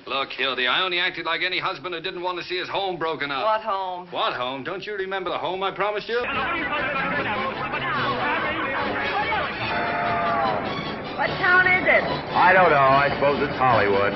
Look, Hildy, I only acted like any husband who didn't want to see his home broken up. What home? What home? Don't you remember the home I promised you? What town is it? I don't know. I suppose it's Hollywood.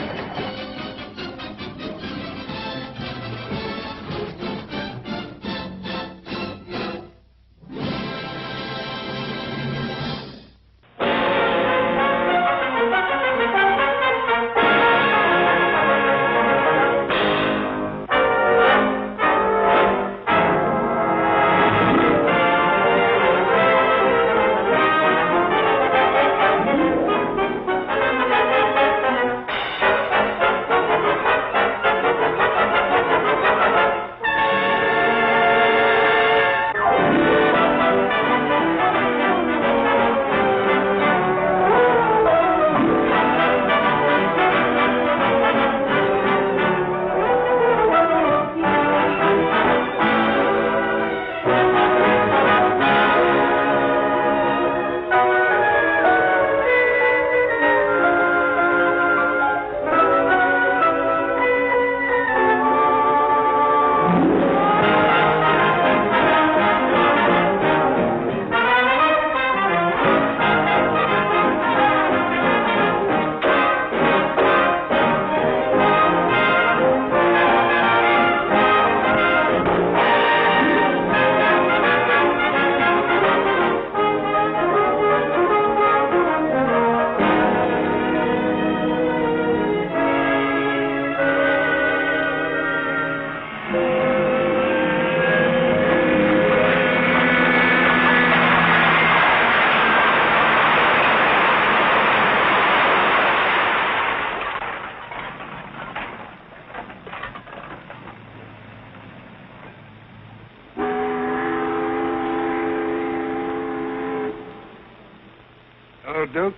Hello, Duke.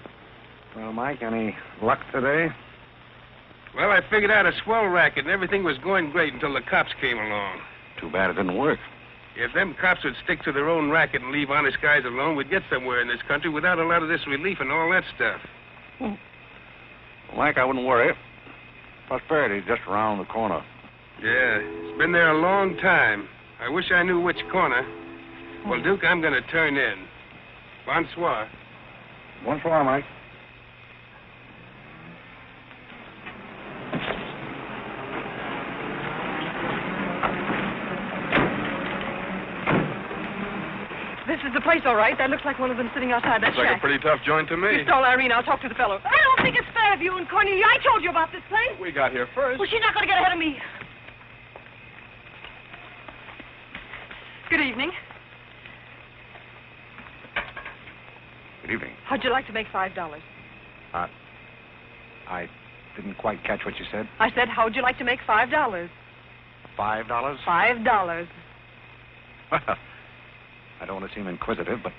Well, Mike, any luck today? Well, I figured out a swell racket, and everything was going great until the cops came along. Too bad it didn't work. If them cops would stick to their own racket and leave honest guys alone, we'd get somewhere in this country without a lot of this relief and all that stuff. Well, Mike, I wouldn't worry. Prosperity's just around the corner. Yeah, it's been there a long time. I wish I knew which corner. Well, Duke, I'm going to turn in. Bonsoir. Bonsoir, Mike. This is the place, all right. That looks like one of them sitting outside that Looks like shack. a pretty tough joint to me. You stole Irene. I'll talk to the fellow. I don't think it's fair of you and Cornelia. I told you about this place. We got here first. Well, she's not going to get ahead of me. Good evening. Good evening. How'd you like to make $5? I didn't quite catch what you said. I said, how'd you like to make $5? $5? $5. Well, I don't want to seem inquisitive, but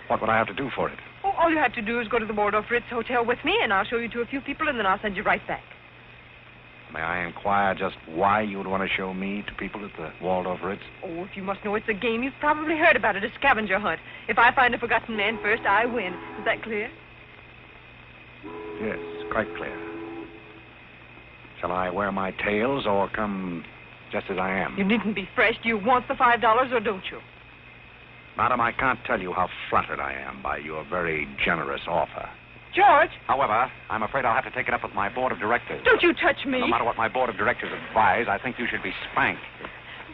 what would I have to do for it? Oh, all you have to do is go to the Waldorf Ritz Hotel with me, and I'll show you to a few people, and then I'll send you right back. May I inquire just why you would want to show me to people at the Waldorf Ritz? Oh, if you must know it's a game, you've probably heard about it, a scavenger hunt. If I find a forgotten man first, I win. Is that clear? Yes, quite clear. Shall I wear my tails or come just as I am? You needn't be fresh. Do you want the $5 or don't you? Madam, I can't tell you how flattered I am by your very generous offer. George! However, I'm afraid I'll have to take it up with my board of directors. Don't you touch me. No matter what my board of directors advise, I think you should be spanked.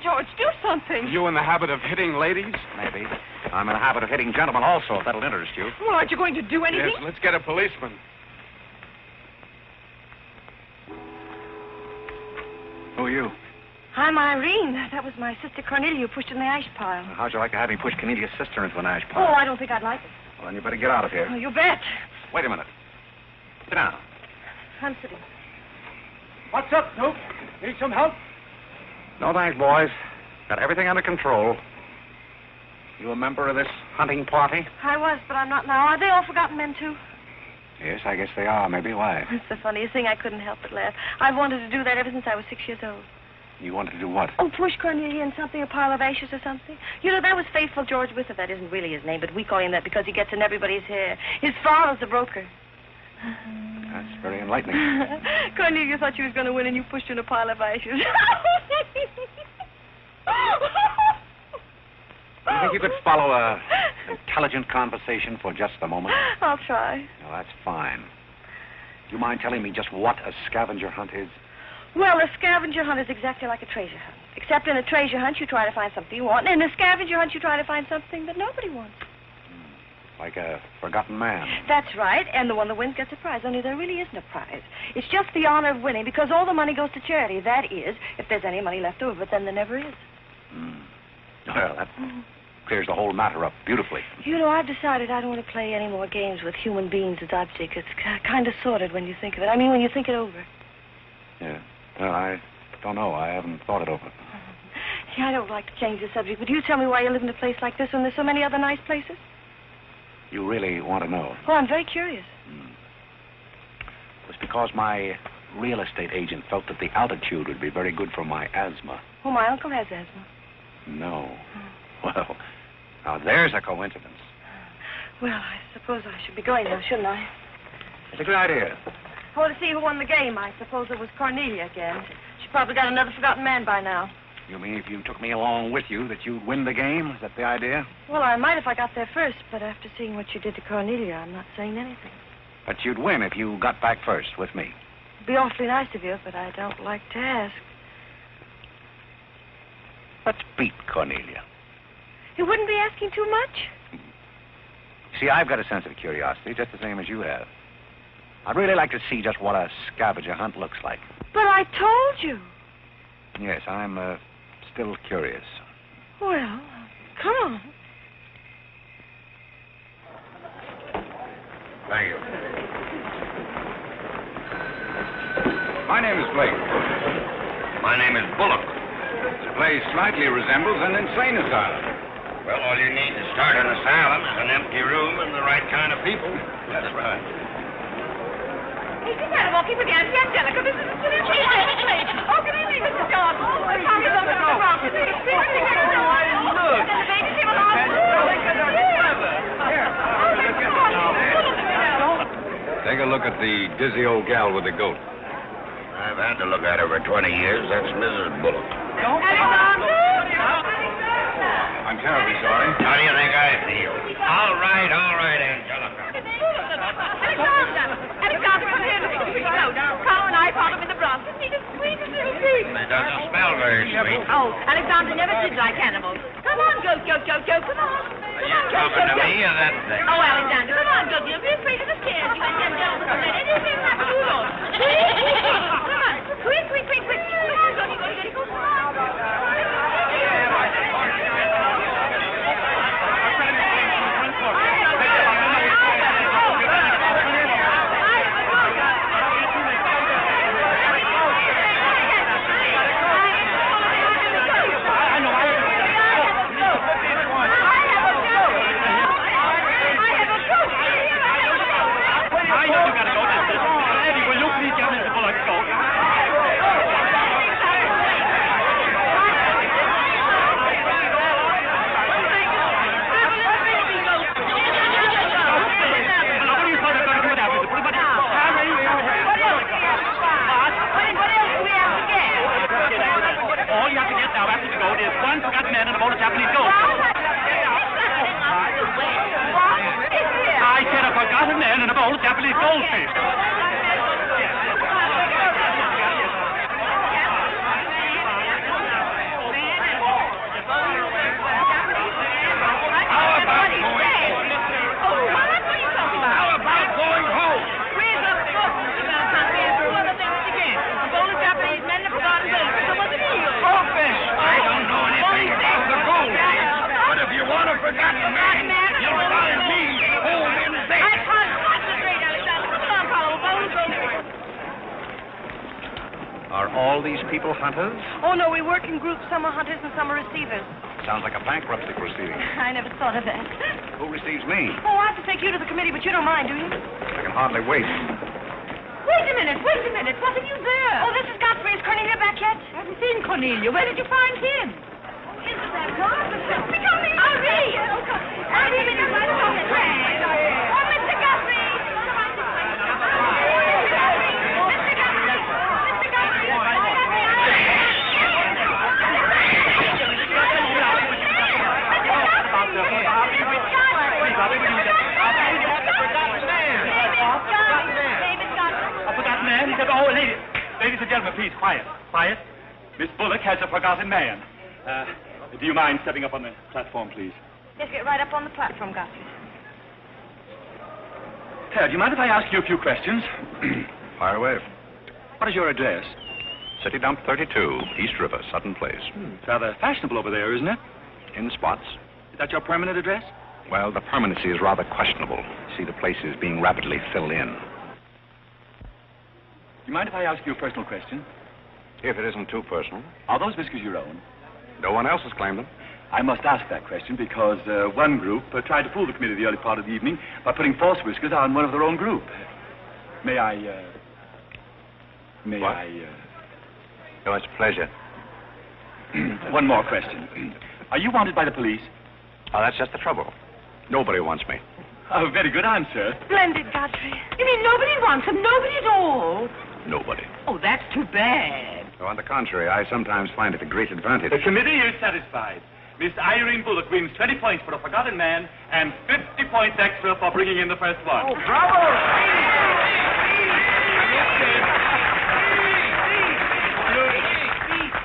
George, do something. You in the habit of hitting ladies? Maybe. I'm in the habit of hitting gentlemen also, if that'll interest you. Well, aren't you going to do anything? Yes, let's get a policeman. Who are you? I'm Irene. That was my sister Cornelia who pushed in the ash pile. How'd you like to have me push Cornelia's sister into an ash Oh, pile? I don't think I'd like it. Well, then you better get out of here. Oh, you bet. Wait a minute. Sit down. I'm sitting. What's up, Duke? Need some help? No thanks, boys. Got everything under control. You a member of this hunting party? I was, but I'm not now. Are they all forgotten men, too? Yes, I guess they are. Maybe. Why? It's the funniest thing. I couldn't help but laugh. I've wanted to do that ever since I was 6 years old. You wanted to do what? Oh, push Cornelia in something, a pile of ashes or something. You know, that was Faithful George Wither. That isn't really his name, but we call him that because he gets in everybody's hair. His father's a broker. That's It's very enlightening. Cornelia thought she was going to win, and you pushed her in a pile of ashes. Do you think you could follow an intelligent conversation for just a moment? I'll try. No, that's fine. Do you mind telling me just what a scavenger hunt is? Well, a scavenger hunt is exactly like a treasure hunt. Except in a treasure hunt, you try to find something you want, and in a scavenger hunt, you try to find something that nobody wants. Like a forgotten man. That's right, and the one that wins gets a prize, only there really isn't a prize. It's just the honor of winning, because all the money goes to charity. That is, if there's any money left over, but then there never is. Well, that clears the whole matter up beautifully. You know, I've decided I don't want to play any more games with human beings as objects. It's kind of sordid when you think of it. I mean, when you think it over. Yeah. Well, I don't know. I haven't thought it over. Yeah, I don't like to change the subject, but you tell me why you live in a place like this when there's so many other nice places? You really want to know? Oh, I'm very curious. It's because my real estate agent felt that the altitude would be very good for my asthma. Oh, my uncle has asthma. No. Well, now there's a coincidence. Well, I suppose I should be going now, shouldn't I? It's a good idea. I want to see who won the game. I suppose it was Cornelia again. She probably got another forgotten man by now. You mean if you took me along with you that you'd win the game? Is that the idea? Well, I might if I got there first, but after seeing what you did to Cornelia, I'm not saying anything. But you'd win if you got back first with me. It'd be awfully nice of you, but I don't like to ask. Let's beat Cornelia. You wouldn't be asking too much? See, I've got a sense of curiosity, just the same as you have. I'd really like to see just what a scavenger hunt looks like. But I told you. Yes, I'm still curious. Well, come on. Thank you. My name is Blake. My name is Bullock. This place slightly resembles an insane asylum. Well, all you need to start an asylum is an empty room and the right kind of people. That's right. Hey, sit down and walk in with Auntie Angelica. This is a silly place. Oh, good evening, Mrs. Jordan. The party's over the rock. It's a big thing. Look. The baby came along. Take a look at the dizzy old gal with the goat. I've had to look at her for 20 years. That's Mrs. Bullock. I'm terribly sorry. How do you think I feel? All right, Angelica. Alexander was here looking for his coat. Carole and I found him in the Bronx. Isn't he the sweetest little pig? It doesn't smell very sweet. Oh, Alexander never did like animals. Come on, goat, come on. Are you talking to me or that thing? Oh, Alexander, come on, goat. You'll be afraid of the stairs. You and them gentlemen will let anything happen to you. Come on, quick. Come on, goaty, come on. All these people hunters? Oh, no, we work in groups. Some are hunters and some are receivers. Sounds like a bankruptcy proceeding. I never thought of that. Who receives me? Oh, I have to take you to the committee, but you don't mind, do you? I can hardly wait. Wait a minute. What are you there? Oh, this is Godfrey. Is Cornelia back yet? I haven't seen Cornelia. Where did you find him? Isn't that marvelous? Hurry! Hurry, Mr. Godfrey! Oh, Mr. Godfrey! Ladies and gentlemen, please, quiet. Quiet. Miss Bullock has a forgotten man. Do you mind stepping up on the platform, please? Yes, get right up on the platform, Godfrey. Do you mind if I ask you a few questions? Fire away. What is your address? City Dump 32, East River, Sutton Place. It's rather fashionable over there, isn't it? In spots. Is that your permanent address? Well, the permanency is rather questionable. See, the place is being rapidly filled in. Do you mind if I ask you a personal question? If it isn't too personal. Are those whiskers your own? No one else has claimed them. I must ask that question because one group tried to fool the committee the early part of the evening by putting false whiskers on one of their own group. May I... What? No, it's a pleasure. One more question. Are you wanted by the police? Oh, that's just the trouble. Nobody wants me. Oh, very good answer. Splendid, Godfrey. You mean nobody wants him? Nobody at all? Nobody. Oh, that's too bad. So on the contrary, I sometimes find it a great advantage. The committee is satisfied. Miss Irene Bullock wins 20 points for a forgotten man and 50 points extra for bringing in the first one. Oh, bravo!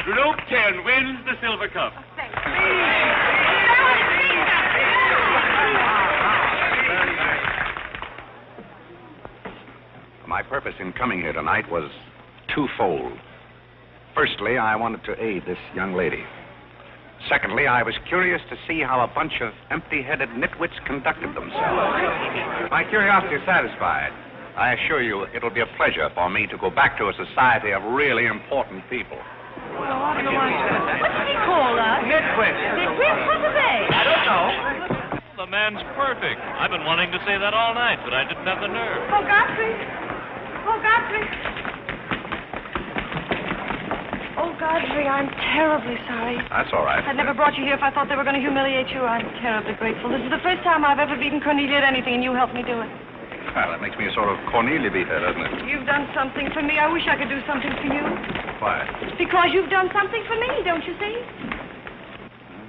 Group 10 wins the silver cup. My purpose in coming here tonight was twofold. Firstly, I wanted to aid this young lady. Secondly, I was curious to see how a bunch of empty-headed nitwits conducted themselves. My curiosity is satisfied. I assure you it'll be a pleasure for me to go back to a society of really important people. What did he call us? Nitwit. Nitwit? What are they? I don't know. The man's perfect. I've been wanting to say that all night, but I didn't have the nerve. Oh, Godfrey. Oh, Godfrey. Oh, Godfrey, I'm terribly sorry. That's all right. I'd never brought you here if I thought they were going to humiliate you. I'm terribly grateful. This is the first time I've ever beaten Cornelia at anything, and you helped me do it. Well, that makes me a sort of Cornelia beater, doesn't it? You've done something for me. I wish I could do something for you. Why? Because you've done something for me, don't you see?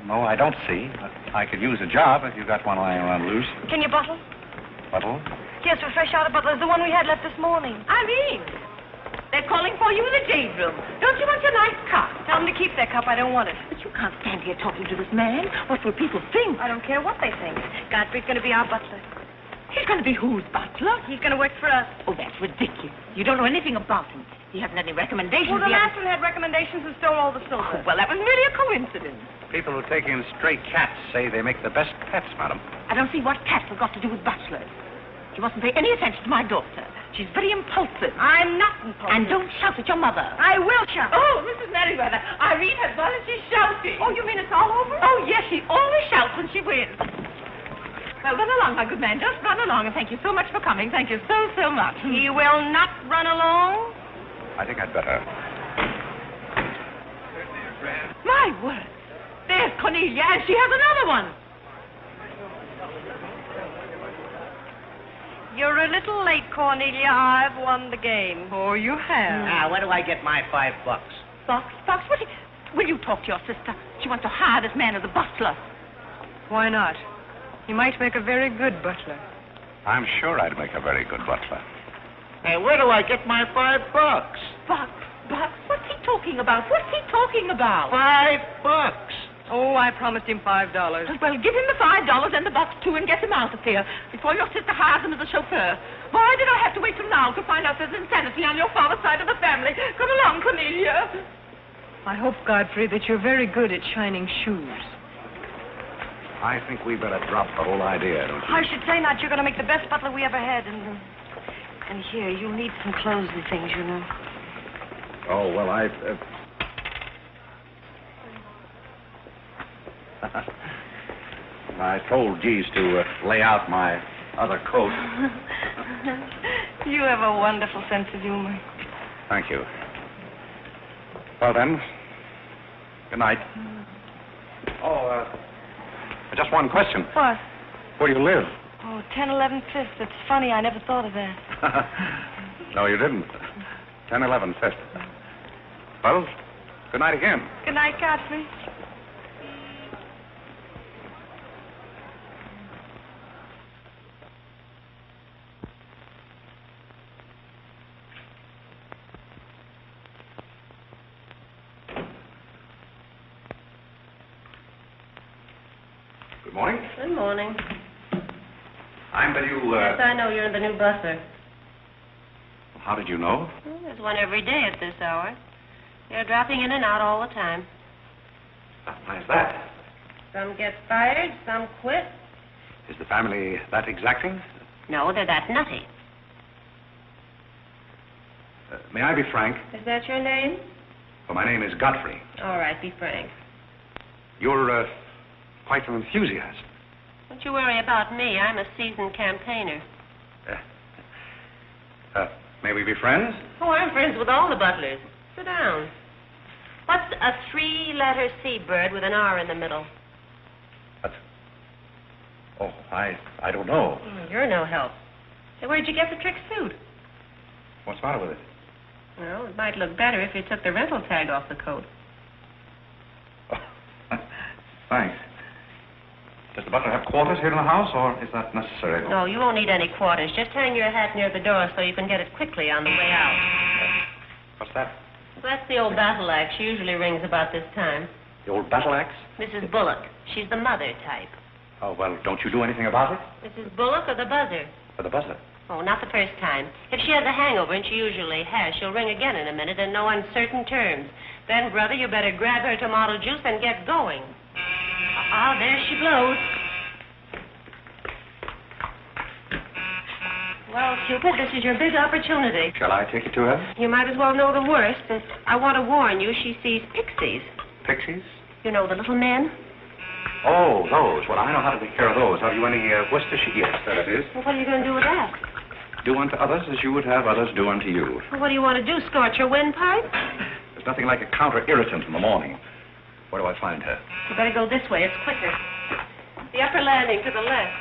No, I don't see. But I could use a job if you got one lying around loose. Can you bottle? Bottle? Yes, a fresh out of butler. The one we had left this morning. Irene. They're calling for you in the jade room. Don't you want your nice cup? Tell them to keep their cup. I don't want it. But you can't stand here talking to this man. What will people think? I don't care what they think. Godfrey's going to be our butler. He's going to be whose butler? He's going to work for us. Oh, that's ridiculous. You don't know anything about him. He hasn't any recommendations. Well, the He last one had recommendations and stole all the silver. Oh, well, that was merely a coincidence. People who take in stray cats say they make the best pets, madam. I don't see what cats have got to do with butlers. You mustn't pay any attention to my daughter. She's very impulsive. I'm not impulsive. And don't shout at your mother. I will shout. Oh, Mrs. Merriweather, Irene has gone and she's shouting. Oh, you mean it's all over? Oh, yes, she always shouts when she wins. Well, run along, my good man. Just run along, and thank you so much for coming. Thank you so, so much. He will not run along. I think I'd better. My word. There's Cornelia, and she has another one. You're a little late, Cornelia. I've won the game. Oh, you have. Now, where do I get my $5? Fox, will you talk to your sister? She wants to hire this man as a butler. Why not? He might make a very good butler. I'm sure I'd make a very good butler. Hey, where do I get my $5? Fox, what's he talking about? What's he talking about? $5. Oh, I promised him $5. Well, give him the $5 and the box, too, and get him out of here before your sister hires him as a chauffeur. Why did I have to wait till now to find out there's insanity on your father's side of the family? Come along, Cornelia. I hope, Godfrey, that you're very good at shining shoes. I think we better drop the whole idea, don't you? I should say not. You're going to make the best butler we ever had. And here, you'll need some clothes and things, you know. Oh, well, I told Geese to lay out my other coat. You have a wonderful sense of humor. Thank you. Well, then, good night. Oh, just one question. What? Where do you live? Oh, 1011 Fifth. It's funny. I never thought of that. No, you didn't. 1011 Fifth. Well, good night again. Good night, Godfrey. morning. Good morning. I'm the new, Yes, I know you're the new butler. How did you know? Well, there's one every day at this hour. They're dropping in and out all the time. Why is that? Some get fired, some quit. Is the family that exacting? No, they're that nutty. May I be frank? Is that your name? Well, my name is Godfrey. All right, be frank. You're, quite an enthusiast. Don't you worry about me. I'm a seasoned campaigner. May we be friends? Oh, I'm friends with all the butlers. Sit down. What's a three-letter seabird with an R in the middle? Oh, I don't know. You're no help. Say, where'd you get the trick suit? What's the matter with it? Well, it might look better if you took the rental tag off the coat. Oh, thanks. Does the butler have quarters here in the house, or is that necessary? No, you won't need any quarters. Just hang your hat near the door so you can get it quickly on the way out. What's that? Well, that's the old battle axe. She usually rings about this time. The old battle axe? Mrs. Bullock. She's the mother type. Oh, well, don't you do anything about it? Mrs. Bullock or the buzzer? For the buzzer. Oh, not the first time. If she has a hangover, and she usually has, she'll ring again in a minute in no uncertain terms. Then, brother, you better grab her tomato juice and get going. Ah, there she blows. Well, Cupid, this is your big opportunity. Shall I take it to her? You might as well know the worst. I want to warn you, she sees pixies. Pixies? You know, the little men? Oh, those. Well, I know how to take care of those. Have you any Worcestershire? Yes, that it is. Well, what are you going to do with that? Do unto others as you would have others do unto you. Well, what do you want to do, scorch your windpipe? There's nothing like a counter-irritant in the morning. Where do I find her? You better go this way. It's quicker. The upper landing to the left.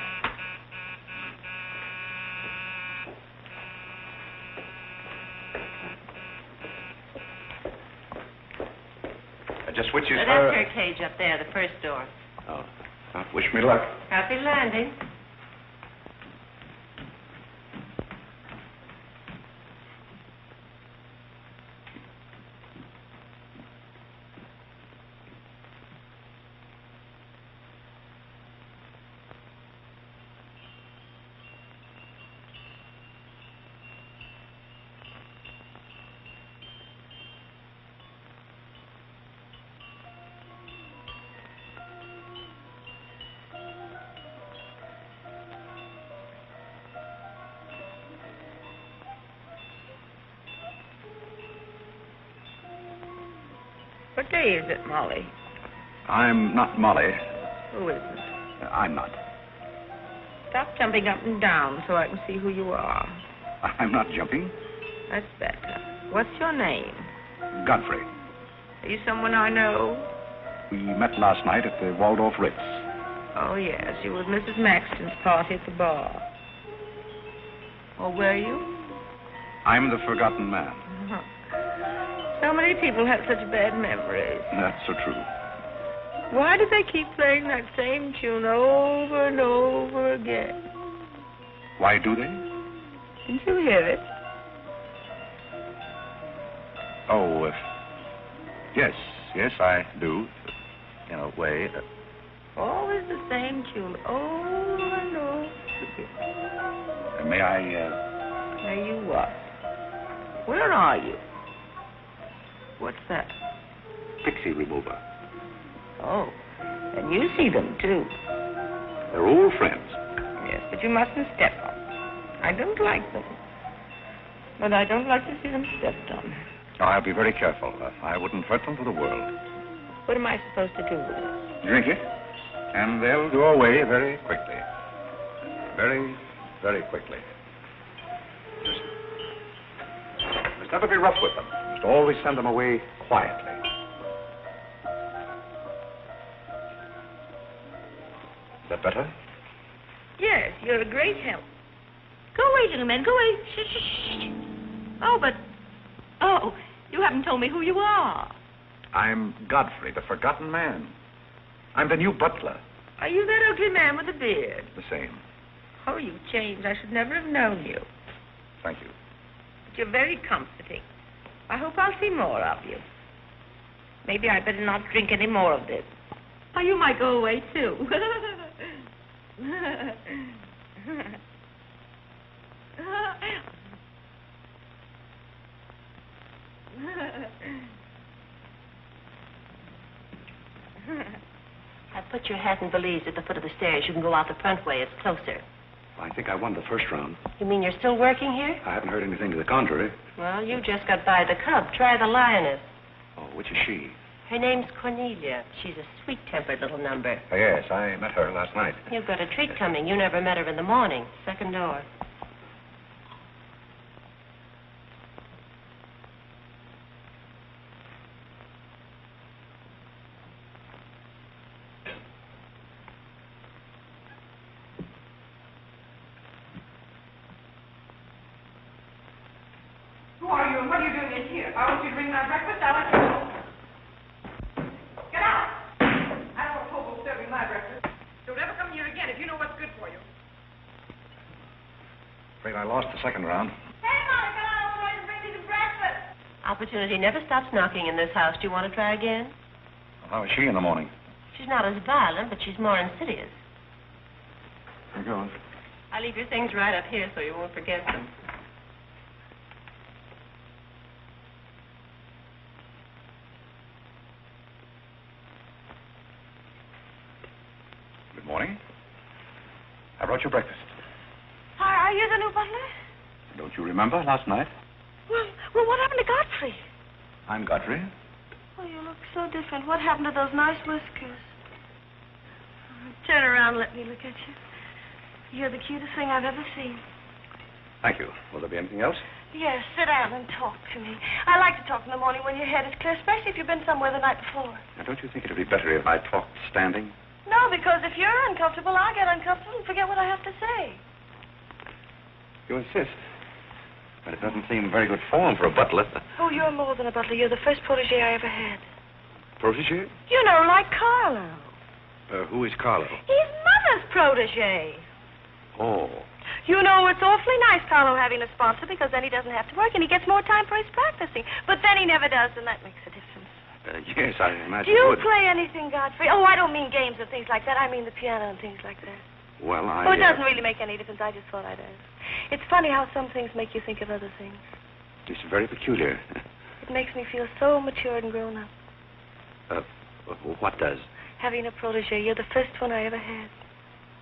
Just which is That's her... her cage up there, the first door. Oh. Wish me luck. Happy landing. What day is it, Molly? I'm not Molly. Who is it? I'm not. Stop jumping up and down so I can see who you are. I'm not jumping. That's better. What's your name? Godfrey. Are you someone I know? We met last night at the Waldorf Ritz. Oh, yes. You were at Mrs. Maxton's party at the bar. Or were you? I'm the forgotten man. So many people have such bad memories. That's so true. Why do they keep playing that same tune over and over again? Why do they? Didn't you hear it? Oh, yes, I do, in a way. Always the same tune, over and over again. May I, May you what? Where are you? What's that? Pixie remover. Oh, and you see them, too. They're old friends. Yes, but you mustn't step on. I don't like them. But I don't like to see them stepped on. Oh, I'll be very careful. I wouldn't hurt them for the world. What am I supposed to do with it? Drink it, and they'll go away very quickly. Very, very quickly. Just never be rough with them. Just always send them away quietly. Is that better? Yes, you're a great help. Go away, gentlemen, go away. Shh, shh, shh. Oh, but... Oh, you haven't told me who you are. I'm Godfrey, the forgotten man. I'm the new butler. Are you that ugly man with the beard? The same. Oh, you've changed. I should never have known you. Thank you. But you're very comforting. I hope I'll see more of you. Maybe I'd better not drink any more of this. Oh, you might go away, too. I put your hat and valise at the foot of the stairs. You can go out the front way. It's closer. I think I won the first round. You mean you're still working here? I haven't heard anything to the contrary. Well, you just got by the cub. Try the lioness. Oh, which is she? Her name's Cornelia. She's a sweet-tempered little number. Oh, yes, I met her last night. You've got a treat coming. You never met her in the morning. Second door. Who are you and what are you doing in here? If I want you to bring my breakfast, I'll let you know. Get out! I don't want hobo serving my breakfast. Don't ever come here again if you know what's good for you. Afraid I lost the second round. Hey, Monica, I want you to bring me some breakfast. Opportunity never stops knocking in this house. Do you want to try again? Well, how is she in the morning? She's not as violent, but she's more insidious. Here goes. I'll leave your things right up here so you won't forget them. Good morning. I brought you breakfast. Are you the new butler? Don't you remember last night? Well, what happened to Godfrey? I'm Godfrey. Oh, you look so different. What happened to those nice whiskers? Turn around, let me look at you. You're the cutest thing I've ever seen. Thank you. Will there be anything else? Yes, sit down and talk to me. I like to talk in the morning when your head is clear, especially if you've been somewhere the night before. Now, don't you think it would be better if I talked standing? No, because if you're uncomfortable, I'll get uncomfortable and forget what I have to say. You insist. But it doesn't seem very good form for a butler. Oh, you're more than a butler. You're the first protege I ever had. Protege? You know, like Carlo. Who is Carlo? He's Mother's protege. Oh. You know, it's awfully nice, Carlo, having a sponsor, because then he doesn't have to work and he gets more time for his practicing. But then he never does, and that makes a difference. Yes, I imagine. Do you would. play anything, Godfrey? Oh, I don't mean games and things like that. I mean the piano and things like that. Well, Oh, it doesn't really make any difference. I just thought I'd ask. It's funny how some things make you think of other things. It's very peculiar. It makes me feel so mature and grown up. What does? Having a protege. You're the first one I ever had.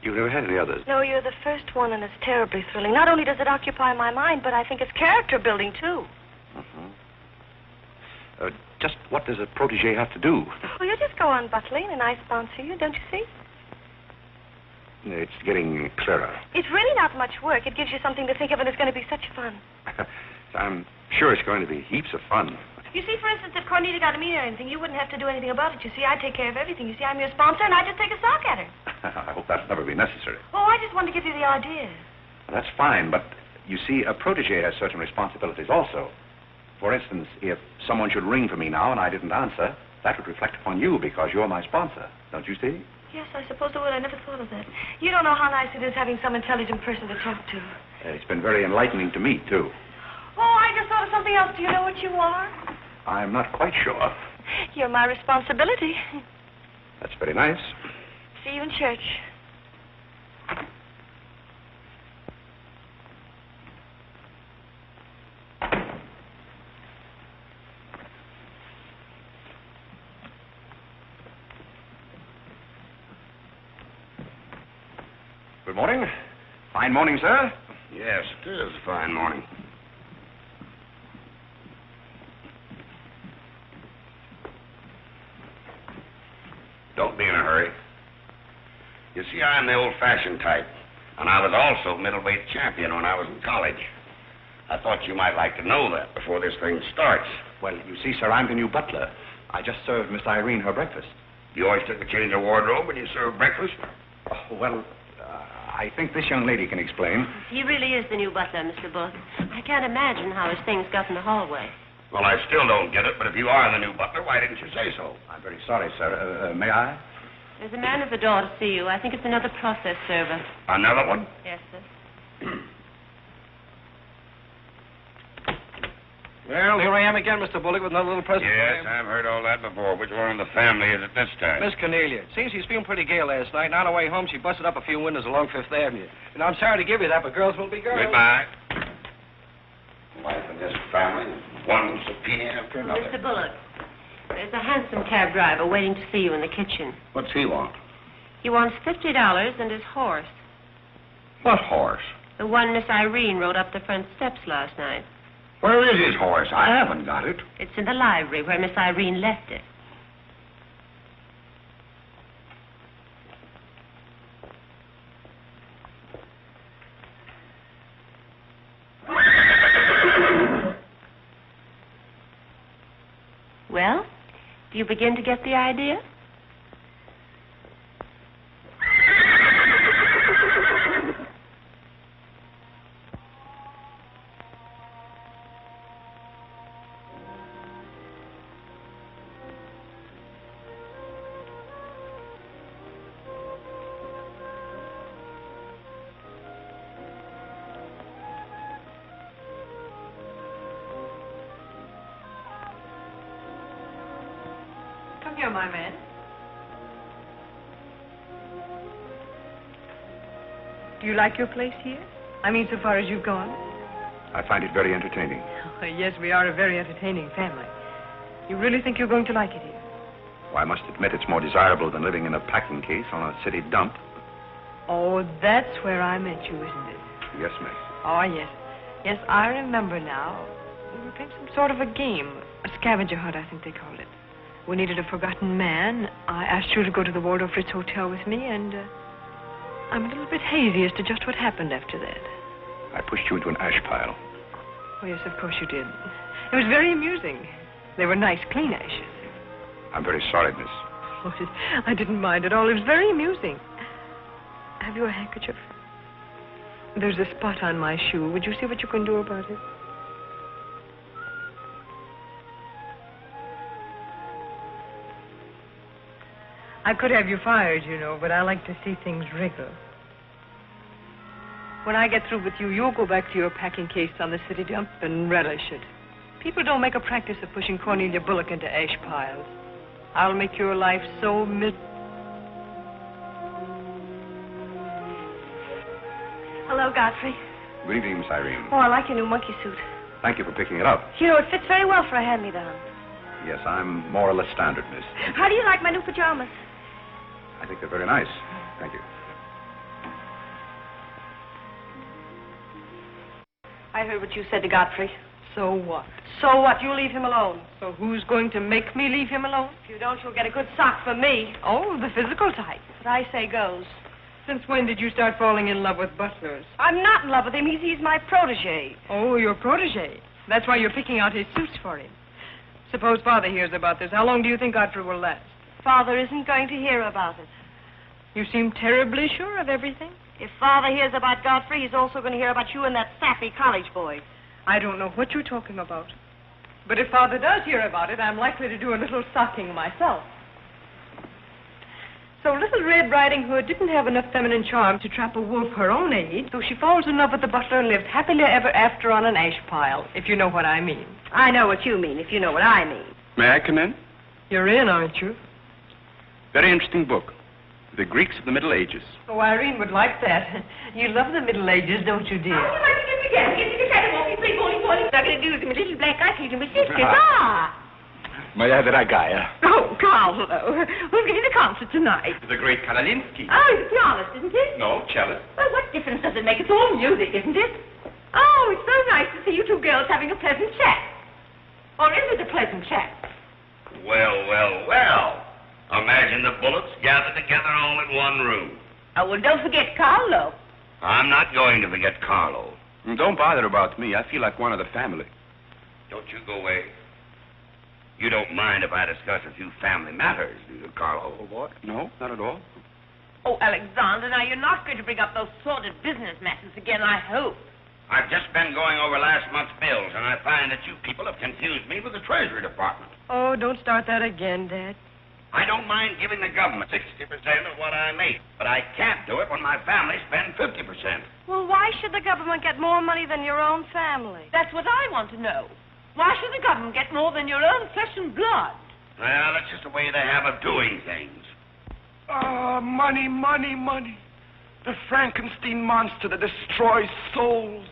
You've never had any others? No, you're the first one, and it's terribly thrilling. Not only does it occupy my mind, but I think it's character building, too. Just what does a protege have to do? Well, you just go on butling, and I sponsor you, don't you see? It's getting clearer. It's really not much work. It gives you something to think of, and it's going to be such fun. I'm sure it's going to be heaps of fun. You see, for instance, if Cornelia got a meeting or anything, you wouldn't have to do anything about it. You see, I take care of everything. You see, I'm your sponsor, and I just take a sock at her. I hope that'll never be necessary. Oh, I just wanted to give you the idea. That's fine, but you see, a protege has certain responsibilities also. For instance, if someone should ring for me now and I didn't answer, that would reflect upon you because you're my sponsor. Don't you see? Yes, I suppose it would. I never thought of that. You don't know how nice it is having some intelligent person to talk to. It's been very enlightening to me, too. Oh, I just thought of something else. Do you know what you are? I'm not quite sure. You're my responsibility. That's very nice. See you in church. Good morning. Fine morning, sir. Yes, it is a fine morning. Don't be in a hurry. You see, I'm the old-fashioned type, and I was also middleweight champion when I was in college. I thought you might like to know that before this thing starts. Well, you see, sir, I'm the new butler. I just served Miss Irene her breakfast. You always took a change of wardrobe when you served breakfast? Oh, well, I think this young lady can explain. He really is the new butler, Mr. Booth. I can't imagine how his things got in the hallway. Well, I still don't get it, but if you are the new butler, why didn't you say so? I'm very sorry, sir. May I? There's a man at the door to see you. I think it's another process server. Another one? Yes, sir. Well, here I am again, Mr. Bullock, with another little present for Yes, you. I've heard all that before. Which one of the family is it this time? Miss Cornelia. Seems she's feeling pretty gay last night, and on her way home, she busted up a few windows along Fifth Avenue. And I'm sorry to give you that, but girls will be girls. Goodbye. Wife and this family, one subpoena after another. Mr. Bullock, there's a hansom cab driver waiting to see you in the kitchen. What's he want? He wants $50 and his horse. What horse? The one Miss Irene rode up the front steps last night. Where is his horse? I haven't got it. It's in the library where Miss Irene left it. Well, do you begin to get the idea? Come here, my man. Do you like your place here? I mean, so far as you've gone? I find it very entertaining. Oh, yes, we are a very entertaining family. You really think you're going to like it here? Well, I must admit it's more desirable than living in a packing case on a city dump. Oh, that's where I met you, isn't it? Yes, miss. Oh, yes. Yes, I remember now. We were playing some sort of a game. A scavenger hunt, I think they called it. We needed a forgotten man. I asked you to go to the Waldorf Ritz Hotel with me, and I'm a little bit hazy as to just what happened after that. I pushed you into an ash pile. Oh, yes, of course you did. It was very amusing. They were nice, clean ashes. I'm very sorry, miss. Oh, I didn't mind at all. It was very amusing. Have you a handkerchief? There's a spot on my shoe. Would you see what you can do about it? I could have you fired, you know, but I like to see things wriggle. When I get through with you, you'll go back to your packing case on the city dump and relish it. People don't make a practice of pushing Cornelia Bullock into ash piles. I'll make your life so Hello, Godfrey. Good evening, Miss Irene. Oh, I like your new monkey suit. Thank you for picking it up. You know, it fits very well for a hand-me-down. Yes, I'm more or less standard, miss. How do you like my new pajamas? I think they're very nice. Thank you. I heard what you said to Godfrey. So what? So what? You leave him alone. So who's going to make me leave him alone? If you don't, you'll get a good sock from me. Oh, the physical type. What I say goes. Since when did you start falling in love with butlers? I'm not in love with him. He's my protege. Oh, your protege. That's why you're picking out his suits for him. Suppose Father hears about this. How long do you think Godfrey will last? Father isn't going to hear about it. You seem terribly sure of everything. If Father hears about Godfrey, he's also going to hear about you and that sappy college boy. I don't know what you're talking about. But if Father does hear about it, I'm likely to do a little socking myself. So little Red Riding Hood didn't have enough feminine charm to trap a wolf her own age, so she falls in love with the butler and lives happily ever after on an ash pile, if you know what I mean. I know what you mean, if you know what I mean. May I come in? You're in, aren't you? Very interesting book. The Greeks of the Middle Ages. Oh, Irene would like that. You love the Middle Ages, don't you, dear? Oh, like to get together. Get together. Won't be free, bowling. I'm going to do with my little black eye and my sisters. Ah! Moja dragaya. Oh, Carole. Who's getting the concert tonight? The great Karolinsky. Oh, he's a pianist, isn't he? No, cellist. Well, what difference does it make? It's all music, isn't it? Oh, it's so nice to see you two girls having a pleasant chat. Or is it a pleasant chat? Well, well, well. Imagine the Bullocks gathered together all in one room. Oh, well, don't forget Carlo. I'm not going to forget Carlo. Don't bother about me. I feel like one of the family. Don't you go away. You don't mind if I discuss a few family matters, do you, Carlo? Oh, what? No, not at all. Oh, Alexander, now you're not going to bring up those sordid business matters again, I hope. I've just been going over last month's bills, and I find that you people have confused me with the Treasury Department. Oh, don't start that again, Dad. I don't mind giving the government 60% of what I make, but I can't do it when my family spends 50%. Well, why should the government get more money than your own family? That's what I want to know. Why should the government get more than your own flesh and blood? Well, that's just the way they have of doing things. Money, money, money. The Frankenstein monster that destroys souls.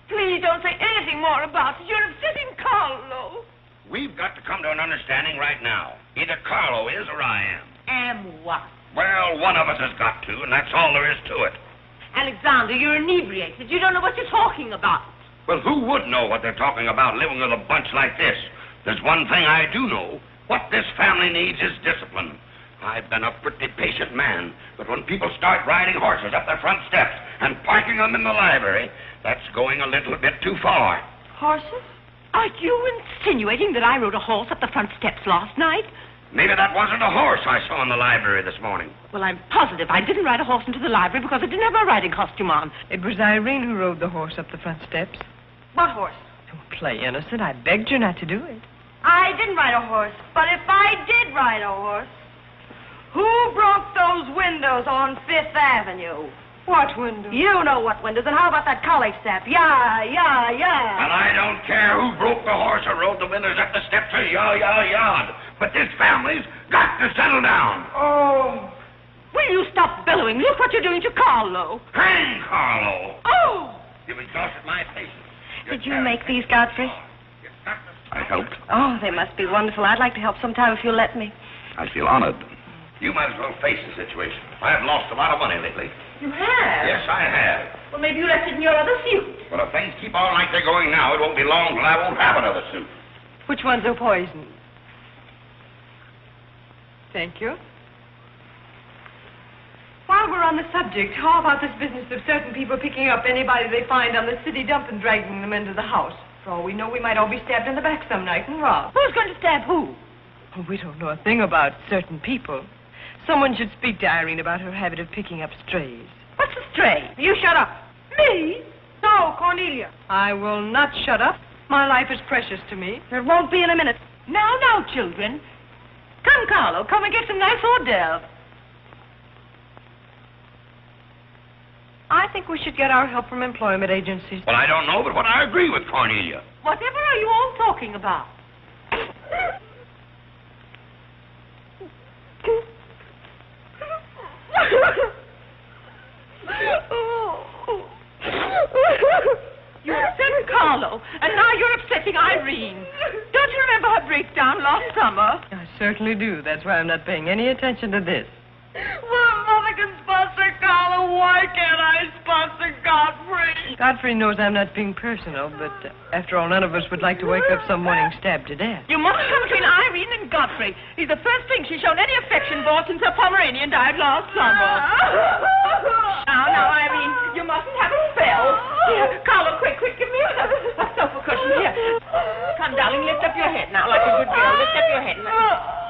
Please don't say anything more about it. You're upsetting Carlo. We've got to come to an understanding right now. Either Carlo is or I am. Am what? Well, one of us has got to, and that's all there is to it. Alexander, you're inebriated. You don't know what you're talking about. Well, who would know what they're talking about living with a bunch like this? There's one thing I do know. What this family needs is discipline. I've been a pretty patient man, but when people start riding horses up their front steps and parking them in the library, that's going a little bit too far. Horses? Are you insinuating that I rode a horse up the front steps last night? Maybe that wasn't a horse I saw in the library this morning. Well, I'm positive I didn't ride a horse into the library because I didn't have my riding costume on. It was Irene who rode the horse up the front steps. What horse? Don't play innocent. I begged you not to do it. I didn't ride a horse. But if I did ride a horse, who broke those windows on Fifth Avenue? What windows? You know what windows, and how about that college step? Yeah. And I don't care who broke the horse or rode the windows up the steps or yard. But this family's got to settle down. Oh. Will you stop bellowing? Look what you're doing to Carlo. Hang Carlo. Oh. You've exhausted my patience. Did you make these, Godfrey? I helped. Oh, they must be wonderful. I'd like to help sometime if you'll let me. I feel honored. You might as well face the situation. I've lost a lot of money lately. You have? Yes, I have. Well, maybe you left it in your other suit. Well, if things keep on like they're going now, it won't be long till I won't have another suit. Which ones are poisoned? Thank you. While we're on the subject, how about this business of certain people picking up anybody they find on the city dump and dragging them into the house? For all we know, we might all be stabbed in the back some night and robbed. Who's going to stab who? Oh, we don't know a thing about certain people. Someone should speak to Irene about her habit of picking up strays. What's a stray? You shut up. Me? No, Cornelia. I will not shut up. My life is precious to me. It won't be in a minute. Now, children. Come, Carlo, come and get some nice hors d'oeuvres. I think we should get our help from employment agencies. Well, I don't know, but I agree with Cornelia. Whatever are you all talking about? You upset Carlo, and now you're upsetting Irene. Don't you remember her breakdown last summer? I certainly do. That's why I'm not paying any attention to this. Well, Mother can sponsor Carlo. Why can't I sponsor Godfrey? Godfrey knows I'm not being personal, but after all, none of us would like to wake up some morning stabbed to death. You mustn't come between Irene and Godfrey. He's the first thing she's shown any affection for since her Pomeranian died last summer. Now, Irene, you mustn't have a spell. Here, Carlo, quick, give me a sofa cushion. Here. Come, darling, lift up your head now like a good girl. Lift up your head.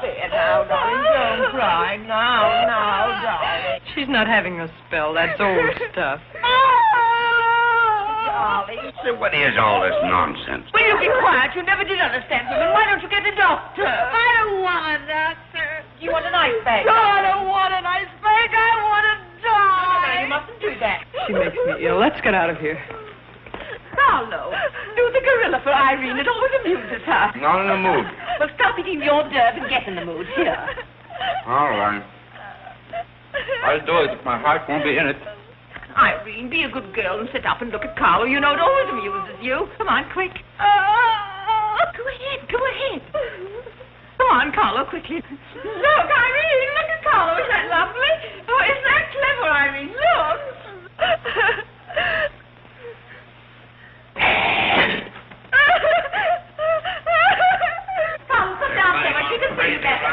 There now, darling, don't cry. Now, darling. She's not having a spell. That's old stuff. Darling. So what is all this nonsense? Will you be quiet? You never did understand women. Why don't you get a doctor? I don't want a doctor. You want an ice bag? No, I don't want an ice bag. I want to die. No, you mustn't do that. She makes me ill. Let's get out of here. Carlo, do the gorilla for Irene. It always amuses her. Not in the mood. Well, stop eating the hors d'oeuvre and get in the mood. Here. All right. I'll do it if my heart won't be in it. Irene, be a good girl and sit up and look at Carlo. You know it always amuses you. Come on, quick. Go ahead. Come on, Carlo, quickly. Look, Irene, look at Carlo. Isn't that lovely? Oh, isn't that clever, Irene? Look. Carlo, come down there. She can see you better.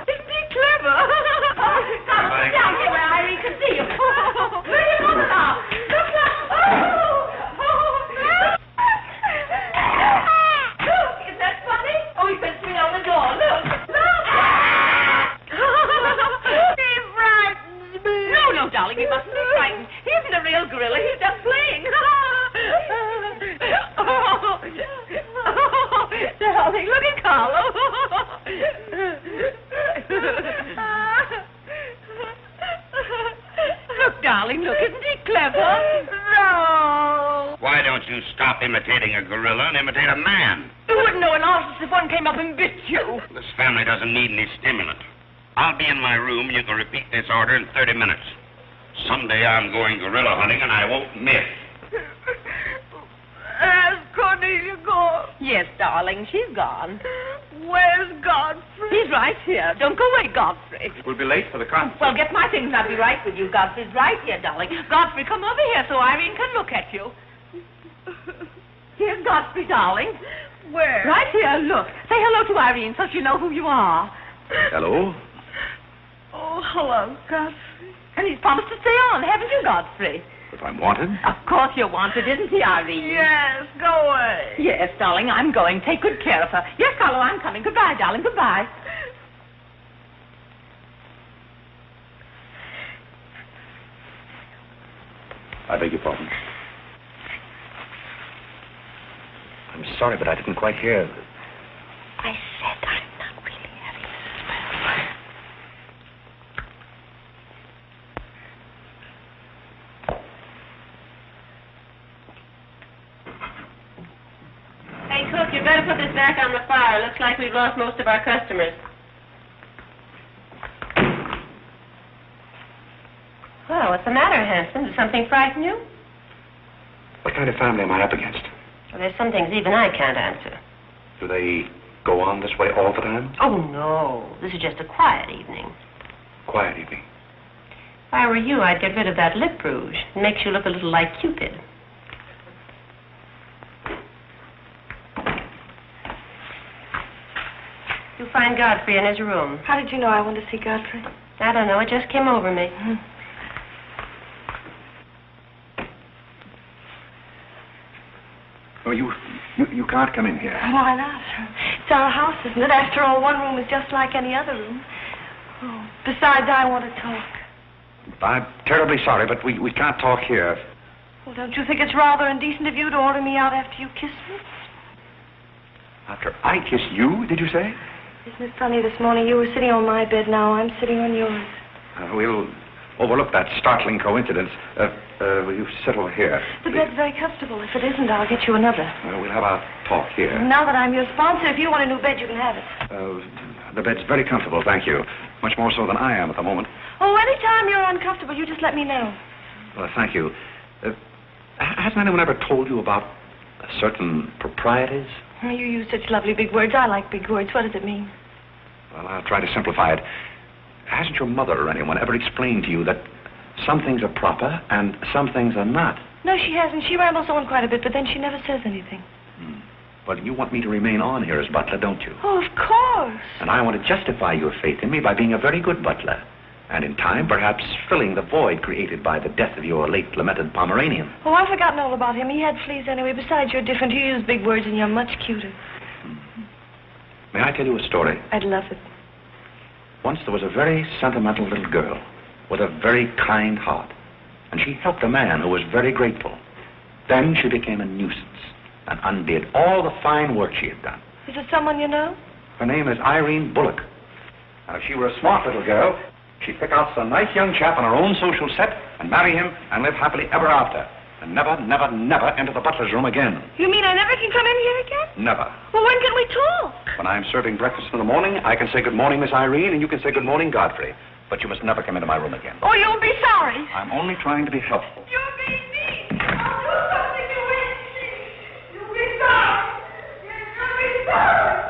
Isn't he clever? Carlo, come down here where Irene can see you. Where do you want to now? Look. Look, is that funny? Oh, he puts me on the door. Look. He frightens me. No, darling, you mustn't be frightened. He isn't a real gorilla. He's just playing. Darling, look at Carlo. Look, darling, look. Isn't he clever? No. Why don't you stop stop imitating a gorilla and imitate a man. You wouldn't know an artist if one came up and bit you. This family doesn't need any stimulant. I'll be in my room, and you can repeat this order in 30 minutes. Someday I'm going gorilla hunting, and I won't miss. Has Cornelia gone? Yes, darling, she's gone. Where's Godfrey? He's right here. Don't go away, Godfrey. We'll be late for the concert. Well, get my things and I'll be right with you. Godfrey's right here, darling. Godfrey, come over here so Irene can look at you. Here's Godfrey, darling. Where? Right here, look. Say hello to Irene so she'll know who you are. Hello? Oh, hello, Godfrey. And he's promised to stay on, haven't you, Godfrey? If I'm wanted? Of course you're wanted, isn't he, Irene? Yes, go away. Yes, darling, I'm going. Take good care of her. Yes, Carlo, I'm coming. Goodbye, darling. Goodbye. I beg your pardon. I'm sorry, but I didn't quite hear. I said I'm not really having Mrs. Wells. Hey, cook, you better put this back on the fire. Looks like we've lost most of our customers. Well, what's the matter, Hanson? Did something frighten you? What kind of family am I up against? Well, there's some things even I can't answer. Do they go on this way all the time? Oh, no. This is just a quiet evening. Quiet evening. If I were you, I'd get rid of that lip rouge. It makes you look a little like Cupid. You find Godfrey in his room. How did you know I wanted to see Godfrey? I don't know. It just came over me. Oh, you can't come in here. Why not? It's our house, isn't it? After all, one room is just like any other room. Oh, besides, I want to talk. I'm terribly sorry, but we can't talk here. Well, don't you think it's rather indecent of you to order me out after you kiss me? After I kiss you, did you say? Isn't it funny, this morning you were sitting on my bed, now I'm sitting on yours. We'll overlook that startling coincidence. Will you settle here? The bed's very comfortable. If it isn't, I'll get you another. We'll have our talk here. Now that I'm your sponsor, if you want a new bed, you can have it. The bed's very comfortable, thank you. Much more so than I am at the moment. Oh, anytime you're uncomfortable, you just let me know. Well, thank you. Hasn't anyone ever told you about certain proprieties? You use such lovely big words. I like big words. What does it mean? Well, I'll try to simplify it. Hasn't your mother or anyone ever explained to you that some things are proper and some things are not? No, she hasn't. She rambles on quite a bit, but then she never says anything. Well, you want me to remain on here as butler, don't you? Oh, of course. And I want to justify your faith in me by being a very good butler. And in time, perhaps filling the void created by the death of your late lamented Pomeranian. Oh, I've forgotten all about him. He had fleas anyway. Besides, you're different. You use big words and you're much cuter. May I tell you a story? I'd love it. Once there was a very sentimental little girl with a very kind heart. And she helped a man who was very grateful. Then she became a nuisance and undid all the fine work she had done. Is it someone you know? Her name is Irene Bullock. And if she were a smart little girl, she'd pick out some nice young chap on her own social set and marry him and live happily ever after. And never, never, never enter the butler's room again. You mean I never can come in here again? Never. Well, when can we talk? When I'm serving breakfast in the morning, I can say good morning, Miss Irene, and you can say good morning, Godfrey. But you must never come into my room again. Oh, you'll be sorry. I'm only trying to be helpful. You're being mean. I'll do something you won't see. You'll be sorry. You'll be sorry.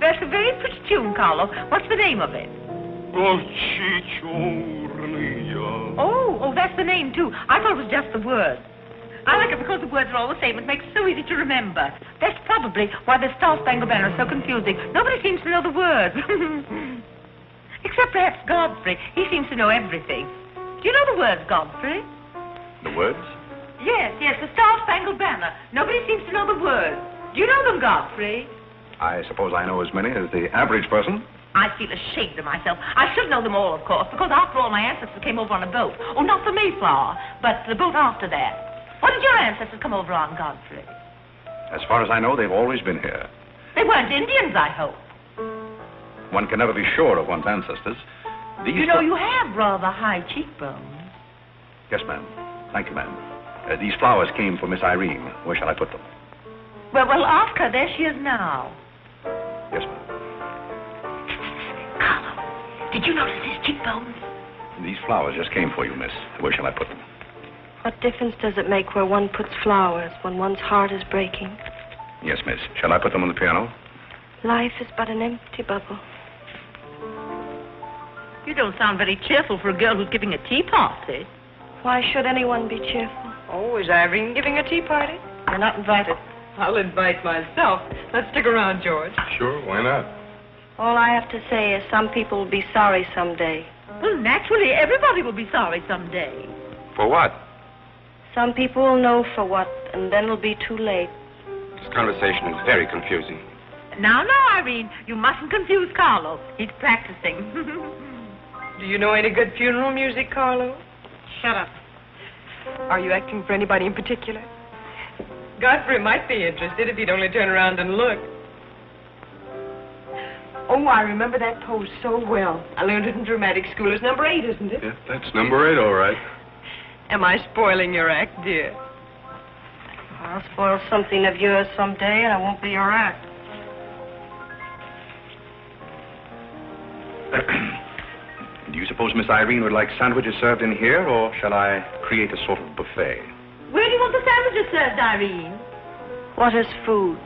That's a very pretty tune, Carlo. What's the name of it? Oh, that's the name, too. I thought it was just the word. I like it because the words are all the same. It makes it so easy to remember. That's probably why the Star Spangled Banner is so confusing. Nobody seems to know the words. Except perhaps Godfrey. He seems to know everything. Do you know the words, Godfrey? The words? Yes, the Star Spangled Banner. Nobody seems to know the words. Do you know them, Godfrey? I suppose I know as many as the average person. I feel ashamed of myself. I should know them all, of course, because after all, my ancestors came over on a boat. Oh, not the Mayflower, but the boat after that. What did your ancestors come over on, Godfrey? As far as I know, they've always been here. They weren't Indians, I hope. One can never be sure of one's ancestors. You know, you have rather high cheekbones. Yes, ma'am. Thank you, ma'am. These flowers came for Miss Irene. Where shall I put them? Well, ask her. There she is now. Yes, ma'am. Carlo, did you notice his cheekbones? These flowers just came for you, miss. Where shall I put them? What difference does it make where one puts flowers when one's heart is breaking? Yes, miss. Shall I put them on the piano? Life is but an empty bubble. You don't sound very cheerful for a girl who's giving a tea party. Why should anyone be cheerful? Oh, is Irene giving a tea party? You're not invited. I'll invite myself. Let's stick around, George. Sure, why not? All I have to say is some people will be sorry someday. Well, naturally, everybody will be sorry someday. For what? Some people will know for what, and then it'll be too late. This conversation is very confusing. Now, Irene, you mustn't confuse Carlo. He's practicing. Do you know any good funeral music, Carlo? Shut up. Are you acting for anybody in particular? Godfrey might be interested if he'd only turn around and look. Oh, I remember that pose so well. I learned it in dramatic school. It's number 8, isn't it? Yeah, that's number 8, all right. Am I spoiling your act, dear? I'll spoil something of yours someday, and it won't be your act. Do you suppose Miss Irene would like sandwiches served in here, or shall I create a sort of buffet? Where do you want the sandwiches served, Irene? What is food?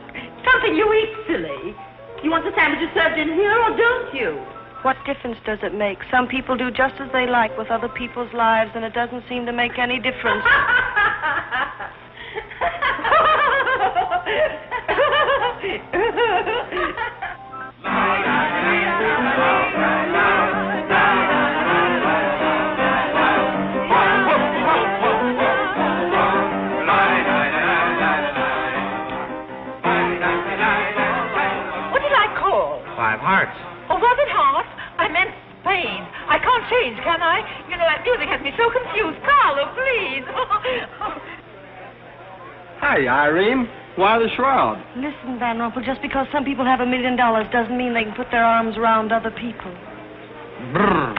Something you eat, silly. You want the sandwiches served in here, or don't you? What difference does it make? Some people do just as they like with other people's lives, and it doesn't seem to make any difference. Hearts. Oh, was it heart? I meant Spain. I can't change, can I? You know, that music has me so confused. Carlo, please. Hi, Irene. Why the shroud? Listen, Van Rumpel, just because some people have $1 million doesn't mean they can put their arms around other people. Brrr.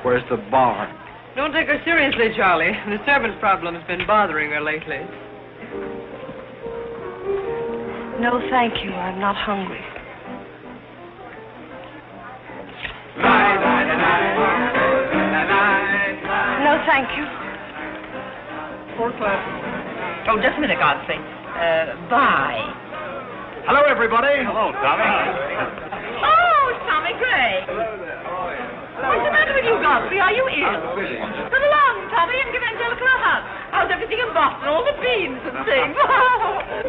Where's the bar? Don't take her seriously, Charlie. The servant's problem has been bothering her lately. No, thank you. I'm not hungry. No, thank you. 4 class. Oh, just a minute, Godfrey. Bye. Hello, everybody. Hello, Tommy. Oh, it's Tommy Gray. What's the matter with you, Godfrey? Are you ill? Come along, Tommy, and give Angelica a hug. How's everything in Boston? All the beans and things.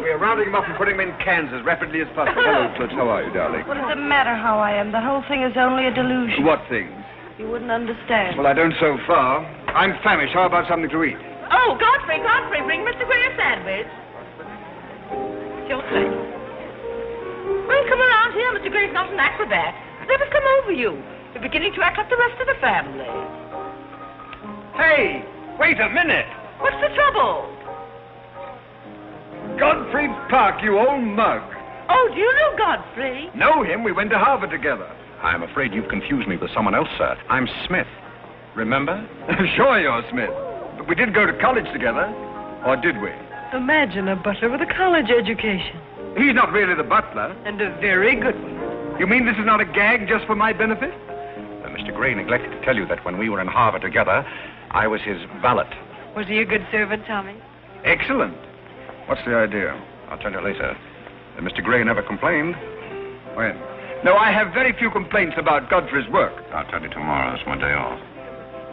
We're rounding them up and putting them in cans as rapidly as possible. Hello, Toots. How are you, darling? What does it matter how I am? The whole thing is only a delusion. What things? You wouldn't understand. Well, I don't so far. I'm famished. How about something to eat? Oh, Godfrey, bring Mr. Gray a sandwich. It's your turn. Well, come around here. Mr. Gray's not an acrobat. Whatever's come over you? You're beginning to act like the rest of the family. Hey, wait a minute. What's the trouble? Godfrey Park, you old mug. Oh, do you know Godfrey? Know him? We went to Harvard together. I'm afraid you've confused me with someone else, sir. I'm Smith. Remember? Sure you're Smith. But we did go to college together. Or did we? Imagine a butler with a college education. He's not really the butler. And a very good one. You mean this is not a gag just for my benefit? Mr. Gray neglected to tell you that when we were in Harvard together, I was his valet. Was he a good servant, Tommy? Excellent. What's the idea? I'll tell you later. Mr. Gray never complained. When? No, I have very few complaints about Godfrey's work. I'll tell you tomorrow. It's my day off.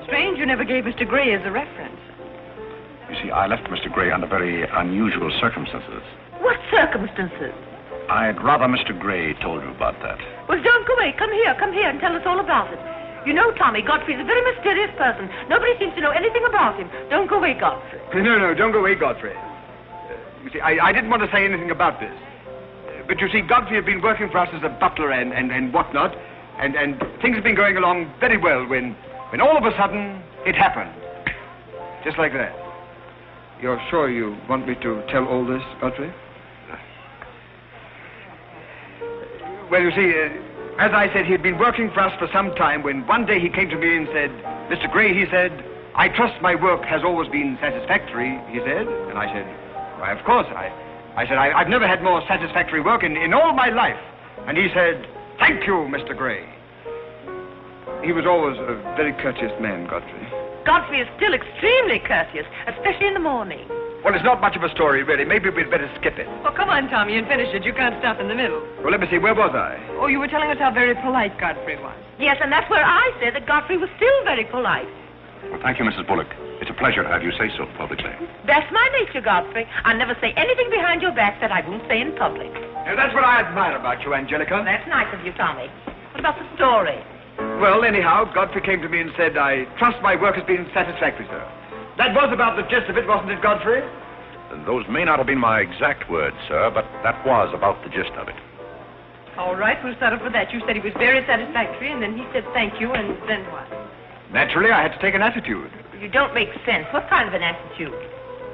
Strange you never gave Mr. Gray as a reference. You see, I left Mr. Gray under very unusual circumstances. What circumstances? I'd rather Mr. Gray told you about that. Well, don't go away. Come here and tell us all about it. You know, Tommy, Godfrey's a very mysterious person. Nobody seems to know anything about him. Don't go away, Godfrey. No, don't go away, Godfrey. You see, I didn't want to say anything about this. But you see, Godfrey had been working for us as a butler and whatnot. And things have been going along very well when all of a sudden it happened. Just like that. You're sure you want me to tell all this, Godfrey? Well, you see, as I said, he'd been working for us for some time when one day he came to me and said, Mr. Gray, he said, I trust my work has always been satisfactory, he said. And I said, why, of course. I said, I've never had more satisfactory work in all my life. And he said, thank you, Mr. Gray. He was always a very courteous man, Godfrey. Godfrey is still extremely courteous, especially in the morning. Well, it's not much of a story, really. Maybe we'd better skip it. Oh, come on, Tommy, and finish it. You can't stop in the middle. Well, let me see. Where was I? Oh, you were telling us how very polite Godfrey was. Yes, and that's where I said that Godfrey was still very polite. Well, thank you, Mrs. Bullock. It's a pleasure to have you say so publicly. That's my nature, Godfrey. I never say anything behind your back that I won't say in public. Now, that's what I admire about you, Angelica. That's nice of you, Tommy. What about the story? Well, anyhow, Godfrey came to me and said, I trust my work has been satisfactory, sir. That was about the gist of it, wasn't it, Godfrey? Those may not have been my exact words, sir, but that was about the gist of it. All right, we'll settle for that. You said he was very satisfactory, and then he said thank you, and then what? Naturally, I had to take an attitude. You don't make sense. What kind of an attitude?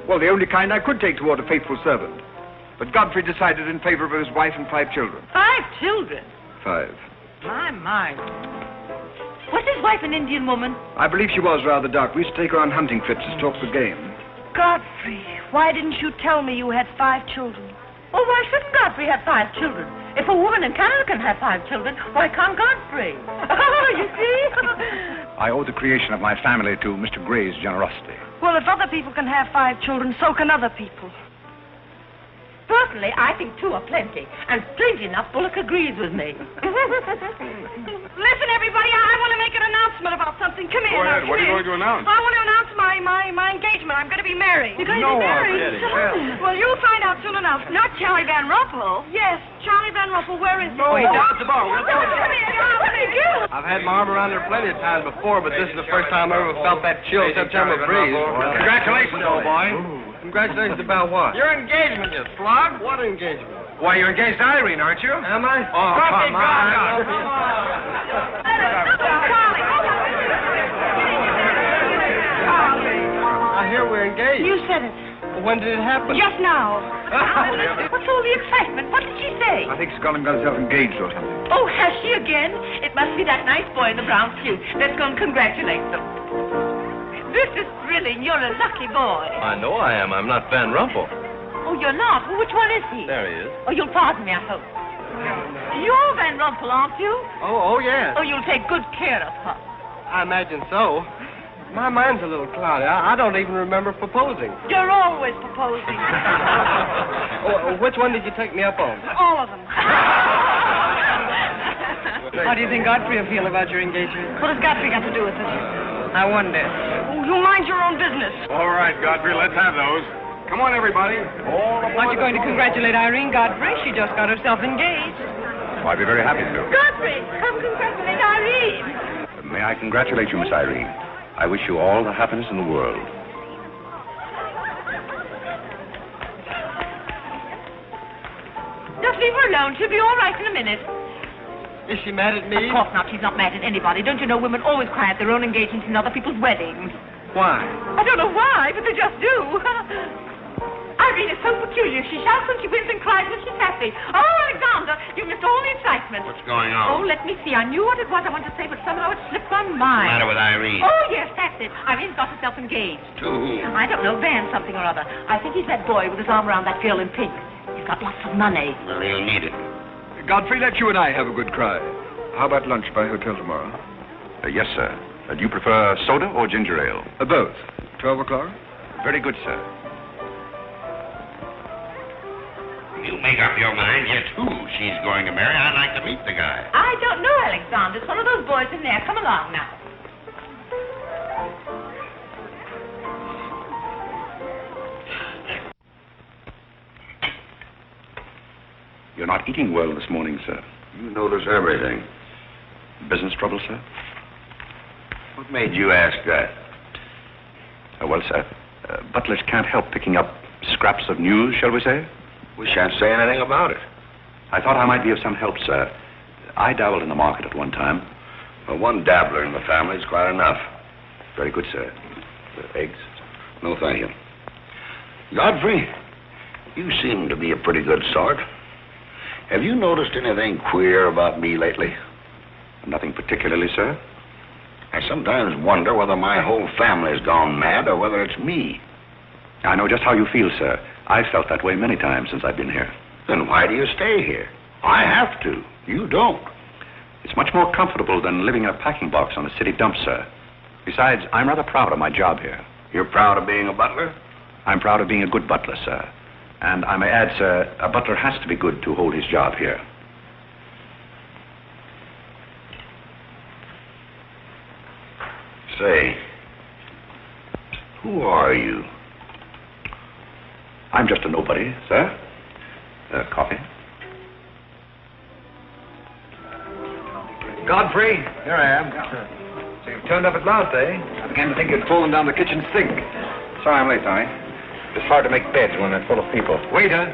Well, the only kind I could take toward a faithful servant. But Godfrey decided in favor of his wife and 5 children. 5 children? 5. My. Was his wife an Indian woman? I believe she was rather dark. We used to take her on hunting trips to stalk the game. Godfrey, why didn't you tell me you had 5 children? Oh, why shouldn't Godfrey have 5 children? If a woman in Canada can have 5 children, why can't Godfrey? Oh, you see? I owe the creation of my family to Mr. Gray's generosity. Well, if other people can have 5 children, so can other people. Personally, I think 2 are plenty. And strangely enough, Bullock agrees with me. Listen, everybody, I want to make an announcement about something. Come here. Go ahead. What are you going to announce? I want to announce my engagement. I'm going to be married. You're going to be married? Well, you'll find out soon enough. Not Charlie Van Rumpel. Yes, Charlie Van Rumpel. Where is he? Oh, he's down at the bar. I've had my arm around there plenty of times before, but this is the first time I ever felt that chill September breeze. Congratulations, old boy. Congratulations about what? Your engagement, you slug. What engagement? Why, you're engaged to Irene, aren't you? Am I? Oh, come on. I hear we're engaged. You said it. Well, when did it happen? Just now. What's all the excitement? What did she say? I think she's gone and got herself engaged or something. Oh, has she again? It must be that nice boy in the brown suit. Let's go and congratulate them. This is thrilling. You're a lucky boy. I know I am. I'm not Van Rumpel. Oh, you're not? Well, which one is he? There he is. Oh, you'll pardon me, I hope. You're Van Rumpel, aren't you? Oh, yes. Oh, you'll take good care of her. I imagine so. My mind's a little cloudy. I don't even remember proposing. You're always proposing. Which one did you take me up on? All of them. How do you think Godfrey will feel about your engagement? What has Godfrey got to do with it? I wonder. Oh, you mind your own business. All right, Godfrey, let's have those. Come on, everybody. Aren't you going to congratulate Irene, Godfrey? She just got herself engaged. I'd be very happy to. Godfrey, come congratulate Irene. May I congratulate you, Miss Irene? I wish you all the happiness in the world. Just leave her alone. She'll be all right in a minute. Is she mad at me? Of course not. She's not mad at anybody. Don't you know women always cry at their own engagements and other people's weddings? Why? I don't know why, but they just do. Irene is so peculiar. She shouts when she wins and cries when she's happy. Oh, Alexander, you missed all the excitement. What's going Oh, on? let me see. I knew what it was I wanted to say, but somehow it slipped my What's mind. the matter with Irene? Oh, yes, that's it. Irene's got herself engaged. To who? I don't know, Van something or other. I think he's that boy with his arm around that girl in pink. He's got lots of money. Well, he'll need it. Godfrey, let you and I have a good cry. How about lunch by hotel tomorrow? Yes, sir. Do you prefer soda or ginger ale? Both. 12 o'clock? Very good, sir. You make up your mind yet who she's going to marry. I'd like to meet the guy. I don't know, Alexander. It's one of those boys in there. Come along now. You're not eating well this morning, sir. You notice everything. Business trouble, sir? What made you ask that? Well, sir, butlers can't help picking up scraps of news, shall we say? We shan't say anything about it. I thought I might be of some help, sir. I dabbled in the market at one time. Well, one dabbler in the family is quite enough. Very good, sir. Eggs? No, thank you. Godfrey, you seem to be a pretty good sort. Have you noticed anything queer about me lately? Nothing particularly, sir. I sometimes wonder whether my whole family's gone mad or whether it's me. I know just how you feel, sir. I've felt that way many times since I've been here. Then why do you stay here? I have to. You don't. It's much more comfortable than living in a packing box on a city dump, sir. Besides, I'm rather proud of my job here. You're proud of being a butler? I'm proud of being a good butler, sir. And I may add, sir, a butler has to be good to hold his job here. Say, who are you? I'm just a nobody, sir. Coffee? Godfrey, here I am. So you've turned up at last, eh? I began to think you'd fallen down the kitchen sink. Sorry I'm late, Tommy. It's hard to make beds when they're full of people. Waiter,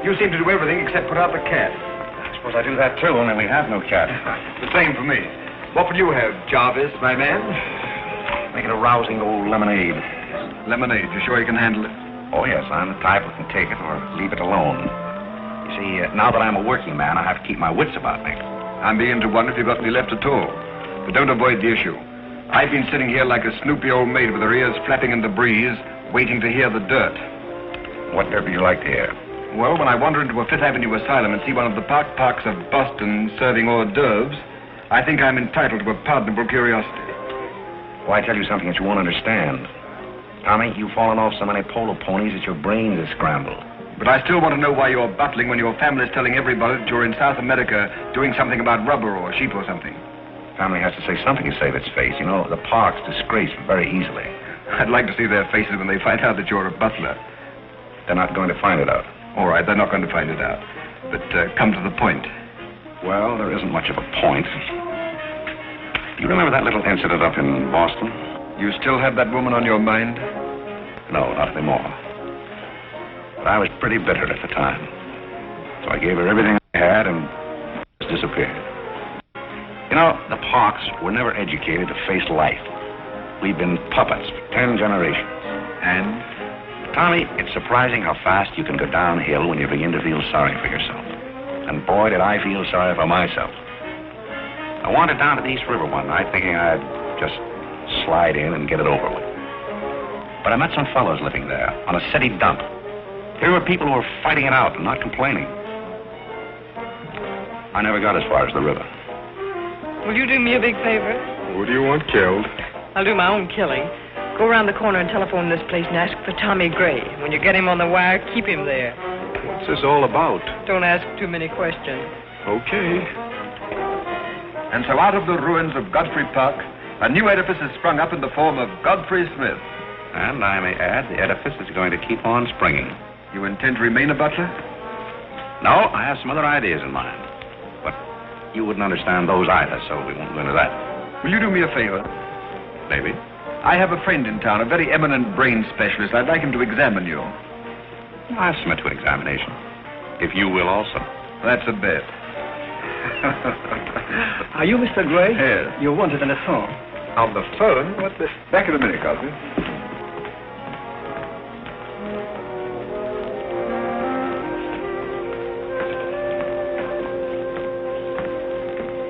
you seem to do everything except put out the cat. I suppose I do that too, only we have no cat. The same for me. What will you have, Jarvis, my man? Make it a rousing old lemonade. Lemonade, you sure you can handle it? Oh, yes, I'm the type who can take it or leave it alone. You see, now that I'm a working man, I have to keep my wits about me. I'm beginning to wonder if you've got any left at all. But don't avoid the issue. I've been sitting here like a snoopy old maid with her ears flapping in the breeze, waiting to hear the dirt. Whatever you like to hear. Well, when I wander into a Fifth Avenue asylum and see one of the parks of Boston serving hors d'oeuvres, I think I'm entitled to a pardonable curiosity. Well, I tell you something that you won't understand. Tommy, you've fallen off so many polo ponies that your brains are scrambled. But I still want to know why you're buttling when your family's telling everybody that you're in South America doing something about rubber or sheep or something. Family has to say something to save its face. You know, the park's disgraced very easily. I'd like to see their faces when they find out that you're a butler. They're not going to find it out. All right, they're not going to find it out. But come to the point. Well, there isn't much of a point. Do you remember that little incident up in Boston? You still have that woman on your mind? No, not anymore. But I was pretty bitter at the time. So I gave her everything I had and just disappeared. You know, the Parks were never educated to face life. We've been puppets for 10 generations. And? Tommy, it's surprising how fast you can go downhill when you begin to feel sorry for yourself. And boy, did I feel sorry for myself. I wandered down to the East River one night thinking I'd just slide in and get it over with. But I met some fellows living there on a city dump. Here were people who were fighting it out and not complaining. I never got as far as the river. Will you do me a big favor? Who do you want killed? I'll do my own killing. Go around the corner and telephone this place and ask for Tommy Gray. When you get him on the wire, keep him there. What's this all about? Don't ask too many questions. Okay. And so out of the ruins of Godfrey Park, a new edifice has sprung up in the form of Godfrey Smith. And I may add, the edifice is going to keep on springing. You intend to remain a butler? No, I have some other ideas in mind. But you wouldn't understand those either, so we won't go into that. Will you do me a favor? Maybe. I have a friend in town, a very eminent brain specialist. I'd like him to examine you. I'll submit to an examination. If you will also. That's a bet. Are you Mr. Gray? Yes. You're wanted on the phone. On the phone? What the... Back in a minute, Godfrey.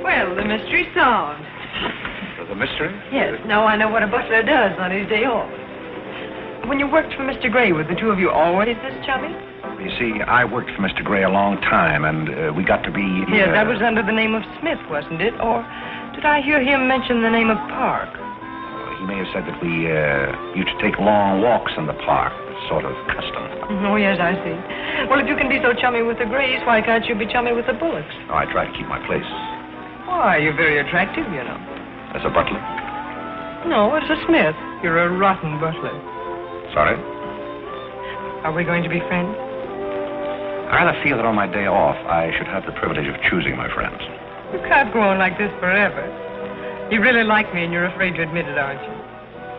Well, the mystery's solved. There's a mystery? Yes, now I know what a butler does on his day off. When you worked for Mr. Gray, were the two of you always this chummy? You see, I worked for Mr. Gray a long time, and we got to be... Yes, that was under the name of Smith, wasn't it? Or did I hear him mention the name of Park? He may have said that we used to take long walks in the park, sort of custom. Oh, yes, I see. Well, if you can be so chummy with the Grays, why can't you be chummy with the Bullocks? Oh, I try to keep my place. Why, you're very attractive, you know. As a butler? No, as a Smith. You're a rotten butler. Sorry? Are we going to be friends? I rather feel that on my day off, I should have the privilege of choosing my friends. You can't go on like this forever. You really like me, and you're afraid to admit it, aren't you?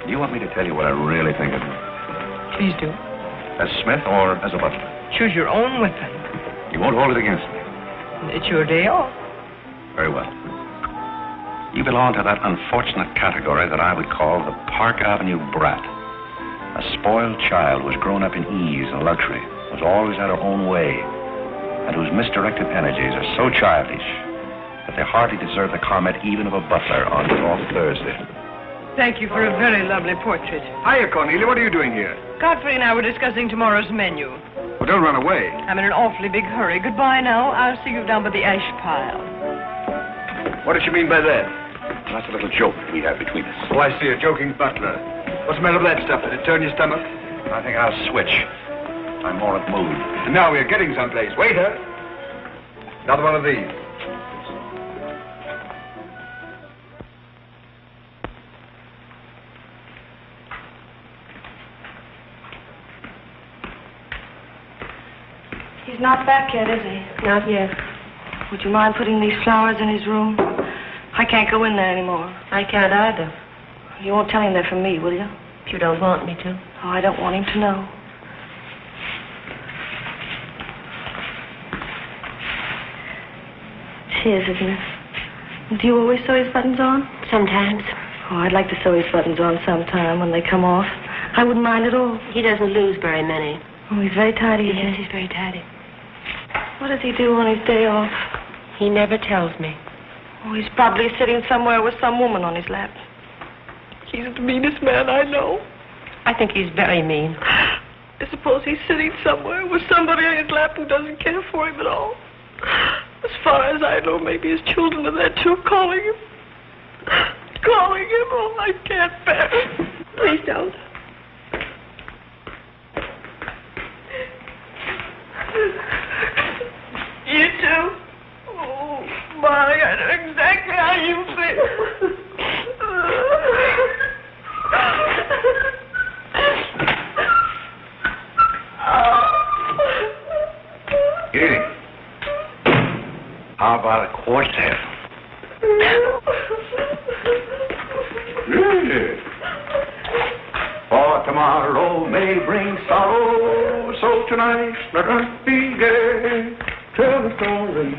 Do you want me to tell you what I really think of you? Please do. As Smith or as a butler? Choose your own weapon. You won't hold it against me. It's your day off. Very well. You belong to that unfortunate category that I would call the Park Avenue brat. A spoiled child who has grown up in ease and luxury, who's always had her own way, and whose misdirected energies are so childish that they hardly deserve the comment even of a butler on an off Thursday. Thank you for a very lovely portrait. Hiya, Cornelia. What are you doing here? Godfrey and I were discussing tomorrow's menu. Well, don't run away. I'm in an awfully big hurry. Goodbye now. I'll see you down by the ash pile. What does she mean by that? That's a little joke we have between us. Oh, I see. A joking butler. What's the matter with that stuff? Did it turn your stomach? I think I'll switch. I'm more at mood. And now we're getting someplace. Waiter. Another one of these. He's not back yet, is he? Not yet. Would you mind putting these flowers in his room? I can't go in there anymore. I can't either. You won't tell him they're from me, will you? If you don't want me to. Oh, I don't want him to know. It's his, isn't it? Do you always sew his buttons on? Sometimes. Oh, I'd like to sew his buttons on sometime when they come off. I wouldn't mind at all. He doesn't lose very many. Oh, he's very tidy. Yes, he's very tidy. What does he do on his day off? He never tells me. Oh, he's probably sitting somewhere with some woman on his lap. He's the meanest man I know. I think he's very mean. I suppose he's sitting somewhere with somebody on his lap who doesn't care for him at all. As far as I know, maybe his children are there too, calling him. Calling him. Oh, I can't bear it. Please don't. You too? Oh, Molly, I know exactly how you feel. Here. How about a quartet? For tomorrow may bring sorrow, so tonight let us be gay. Tell the story.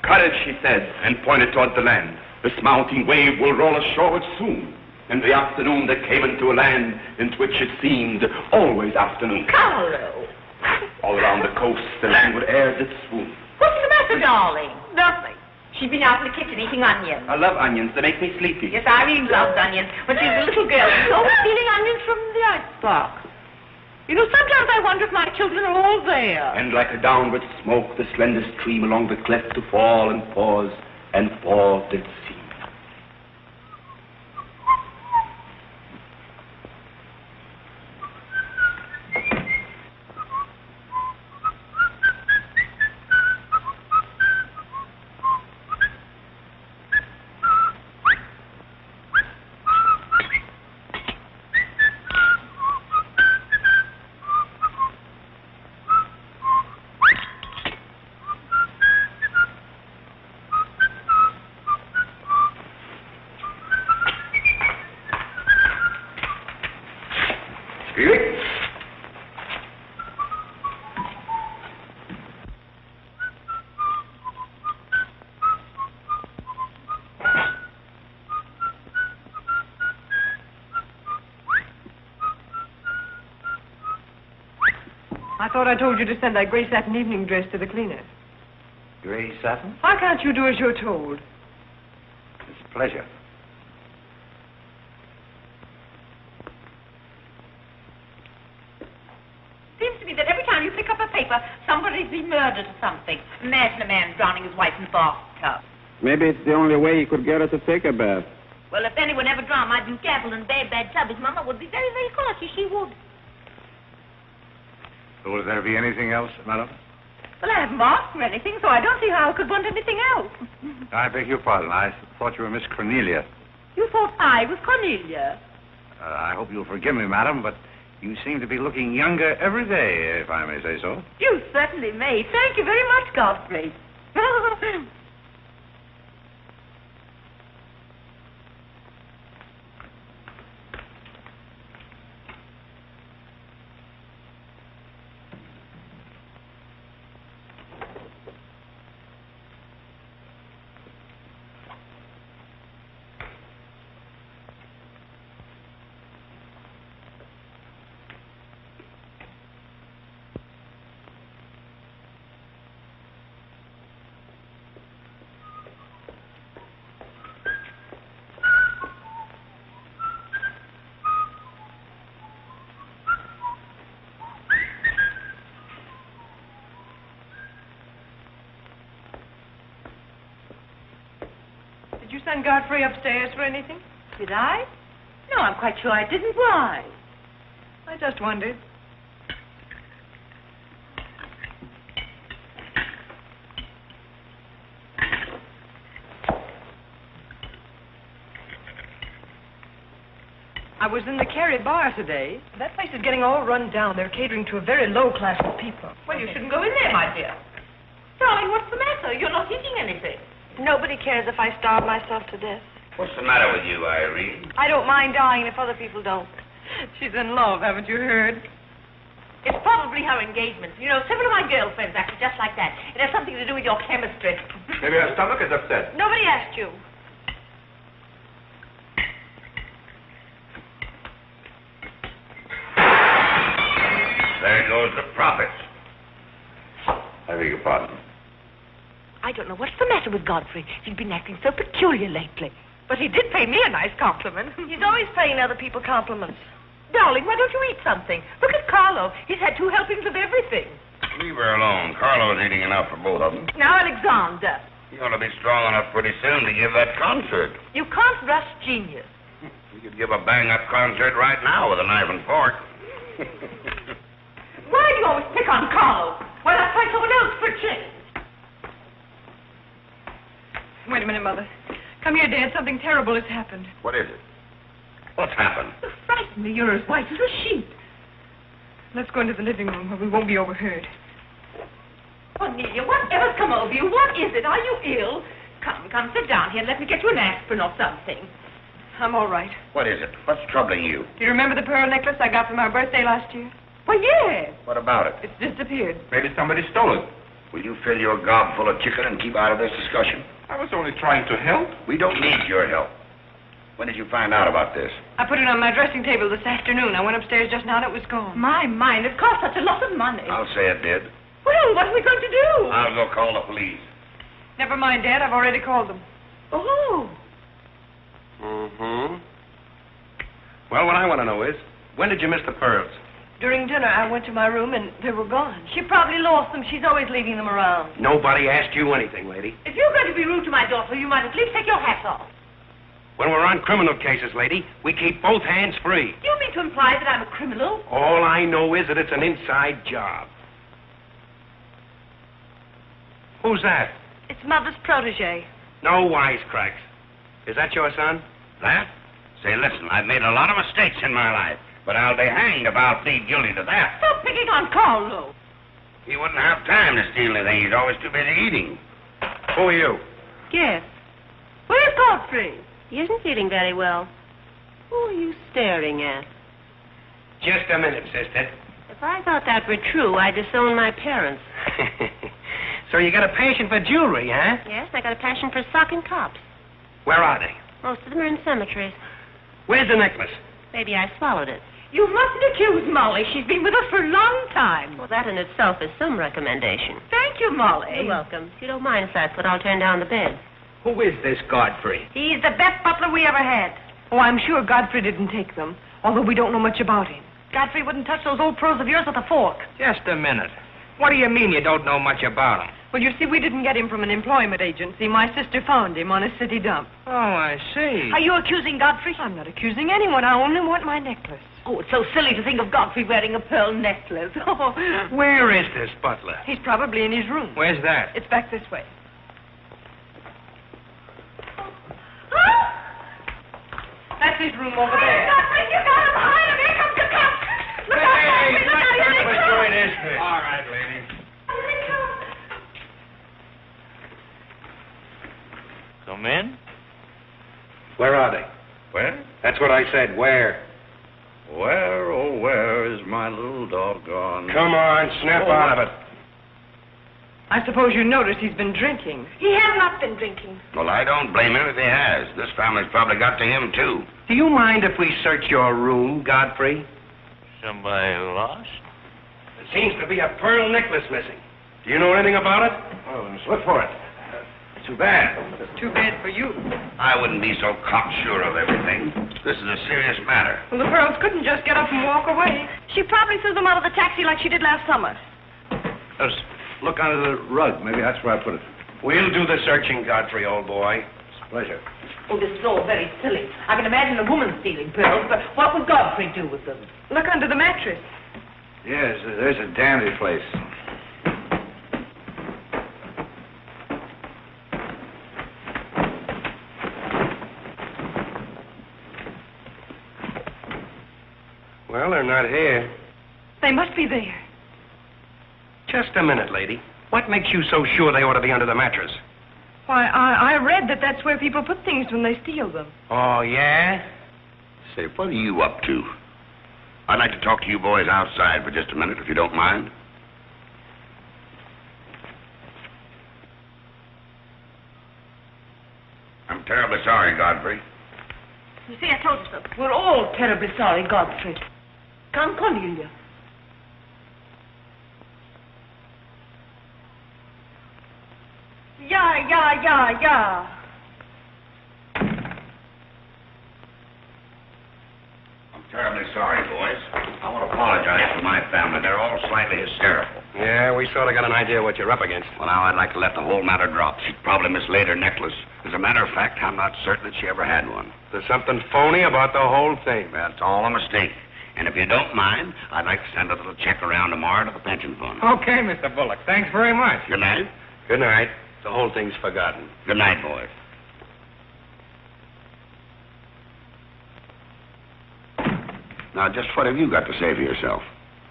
Courage, she said, and pointed toward the land. This mounting wave will roll us shoreward soon. In the afternoon they came into a land into which it seemed always afternoon. Carole! All around the coast the languid air did swoon. What's the matter, darling? Nothing. She's been out in the kitchen eating onions. I love onions. They make me sleepy. Yes, Irene loves onions. When she was a little girl, she was always stealing onions from the icebox. You know, sometimes I wonder if my children are all there. And like a downward smoke, the slender stream along the cleft to fall and pause, and fall did seem. I thought I told you to send that gray satin evening dress to the cleaner. Gray satin? Why can't you do as you're told? It's a pleasure. Seems to me that every time you pick up a paper, somebody's been murdered or something. Imagine a man drowning his wife in the bathtub. Maybe it's the only way he could get her to take a bath. Well, if anyone ever drowned my Duke Apple in a bad tub, his mama would be very, very cautious. She would. Will there be anything else, madam? Well, I haven't asked for anything, so I don't see how I could want anything else. I beg your pardon. I thought you were Miss Cornelia. You thought I was Cornelia. I hope you'll forgive me, madam, but you seem to be looking younger every day, if I may say so. You certainly may. Thank you very much, Godfrey. send Godfrey upstairs for anything? Did I? No, I'm quite sure I didn't. Why? I just wondered. I was in the Carrie bar today. That place is getting all run down. They're catering to a very low class of people. Well, you shouldn't go in there, my dear. Darling, what's the matter? You're not eating anything. Nobody cares if I starve myself to death. What's the matter with you, Irene? I don't mind dying if other people don't. She's in love, haven't you heard? It's probably her engagement. You know, several of my girlfriends acted just like that. It has something to do with your chemistry. Maybe her stomach is upset. Nobody asked you. There goes the profits. I beg your pardon. I don't know what's the matter with Godfrey. He's been acting so peculiar lately. But he did pay me a nice compliment. He's always paying other people compliments. Darling, why don't you eat something? Look at Carlo. He's had 2 helpings of everything. Leave her alone. Carlo's eating enough for both of them. Now, Alexander. You ought to be strong enough pretty soon to give that concert. You can't rush genius. You could give a bang-up concert right now with a knife and fork. Why do you always pick on Carlo? Why not try someone else for a change? Wait a minute, Mother. Come here, Dad. Something terrible has happened. What is it? What's happened? You frighten me. You're as white as a sheet. Let's go into the living room where we won't be overheard. Cornelia, whatever's come over you? What is it? Are you ill? Come, sit down here and let me get you an aspirin or something. I'm all right. What is it? What's troubling you? Do you remember the pearl necklace I got for my birthday last year? Why, yes. What about it? It's disappeared. Maybe somebody stole it. Will you fill your gob full of chicken and keep out of this discussion? I was only trying to help. We don't need your help. When did you find out about this? I put it on my dressing table this afternoon. I went upstairs just now and it was gone. My mind, it cost such a lot of money. I'll say it did. Well, what are we going to do? I'll go call the police. Never mind, Dad. I've already called them. Oh. Mm-hmm. Well, what I want to know is, when did you miss the pearls? During dinner, I went to my room and they were gone. She probably lost them. She's always leaving them around. Nobody asked you anything, lady. If you're going to be rude to my daughter, you might at least take your hat off. When we're on criminal cases, lady, we keep both hands free. You mean to imply that I'm a criminal? All I know is that it's an inside job. Who's that? It's Mother's protege. No wisecracks. Is that your son? That? Say, listen, I've made a lot of mistakes in my life, but I'll be hanged if I'll plead guilty to that. Stop picking on Carlo. He wouldn't have time to steal anything. He's always too busy eating. Who are you? Yes. Where's Godfrey? He isn't feeling very well. Who are you staring at? Just a minute, sister. If I thought that were true, I'd disown my parents. So you got a passion for jewelry, huh? Yes, I got a passion for socking cops. Where are they? Most of them are in cemeteries. Where's the necklace? Maybe I swallowed it. You mustn't accuse Molly. She's been with us for a long time. Well, that in itself is some recommendation. Thank you, Molly. You're welcome. If you don't mind, that's what I'll turn down the bed. Who is this Godfrey? He's the best butler we ever had. Oh, I'm sure Godfrey didn't take them, although we don't know much about him. Godfrey wouldn't touch those old pearls of yours with a fork. Just a minute. What do you mean you don't know much about him? Well, you see, we didn't get him from an employment agency. My sister found him on a city dump. Oh, I see. Are you accusing Godfrey? I'm not accusing anyone. I only want my necklace. Oh, it's so silly to think of Godfrey wearing a pearl necklace. Oh. Where is this butler? He's probably in his room. Where's that? It's back this way. That's his room over there. Godfrey, you got him behind him. Here comes the cop. Look out, Godfrey, look out, here they come. All right, lady. Come in. Where are they? Where? That's what I said. Where? Where, oh, where is my little doggone... Come on, snap out of it. I suppose you noticed he's been drinking. He has not been drinking. Well, I don't blame him if he has. This family's probably got to him, too. Do you mind if we search your room, Godfrey? Somebody lost? There seems to be a pearl necklace missing. Do you know anything about it? Oh, then look for it. Too bad. Too bad for you. I wouldn't be so cocksure of everything. This is a serious matter. Well, the pearls couldn't just get up and walk away. She probably threw them out of the taxi like she did last summer. Let's look under the rug. Maybe that's where I put it. We'll do the searching, Godfrey, old boy. It's a pleasure. Oh, this is all very silly. I can imagine a woman stealing pearls, but what would Godfrey do with them? Look under the mattress. Yes, there's a dandy place. Well, they're not here. They must be there. Just a minute, lady. What makes you so sure they ought to be under the mattress? Why, I read that that's where people put things when they steal them. Oh, yeah? Say, what are you up to? I'd like to talk to you boys outside for just a minute, if you don't mind. I'm terribly sorry, Godfrey. You see, I told you so. We're all terribly sorry, Godfrey. Come, Cornelia. Yeah. I'm terribly sorry, boys. I want to apologize for my family. They're all slightly hysterical. Yeah, we sort of got an idea what you're up against. Well, now, I'd like to let the whole matter drop. She probably mislaid her necklace. As a matter of fact, I'm not certain that she ever had one. There's something phony about the whole thing. That's all a mistake. And if you don't mind, I'd like to send a little check around tomorrow to the pension fund. Okay, Mr. Bullock. Thanks very much. Good night. Good night. The whole thing's forgotten. Good night, boys. Now, just what have you got to say for yourself?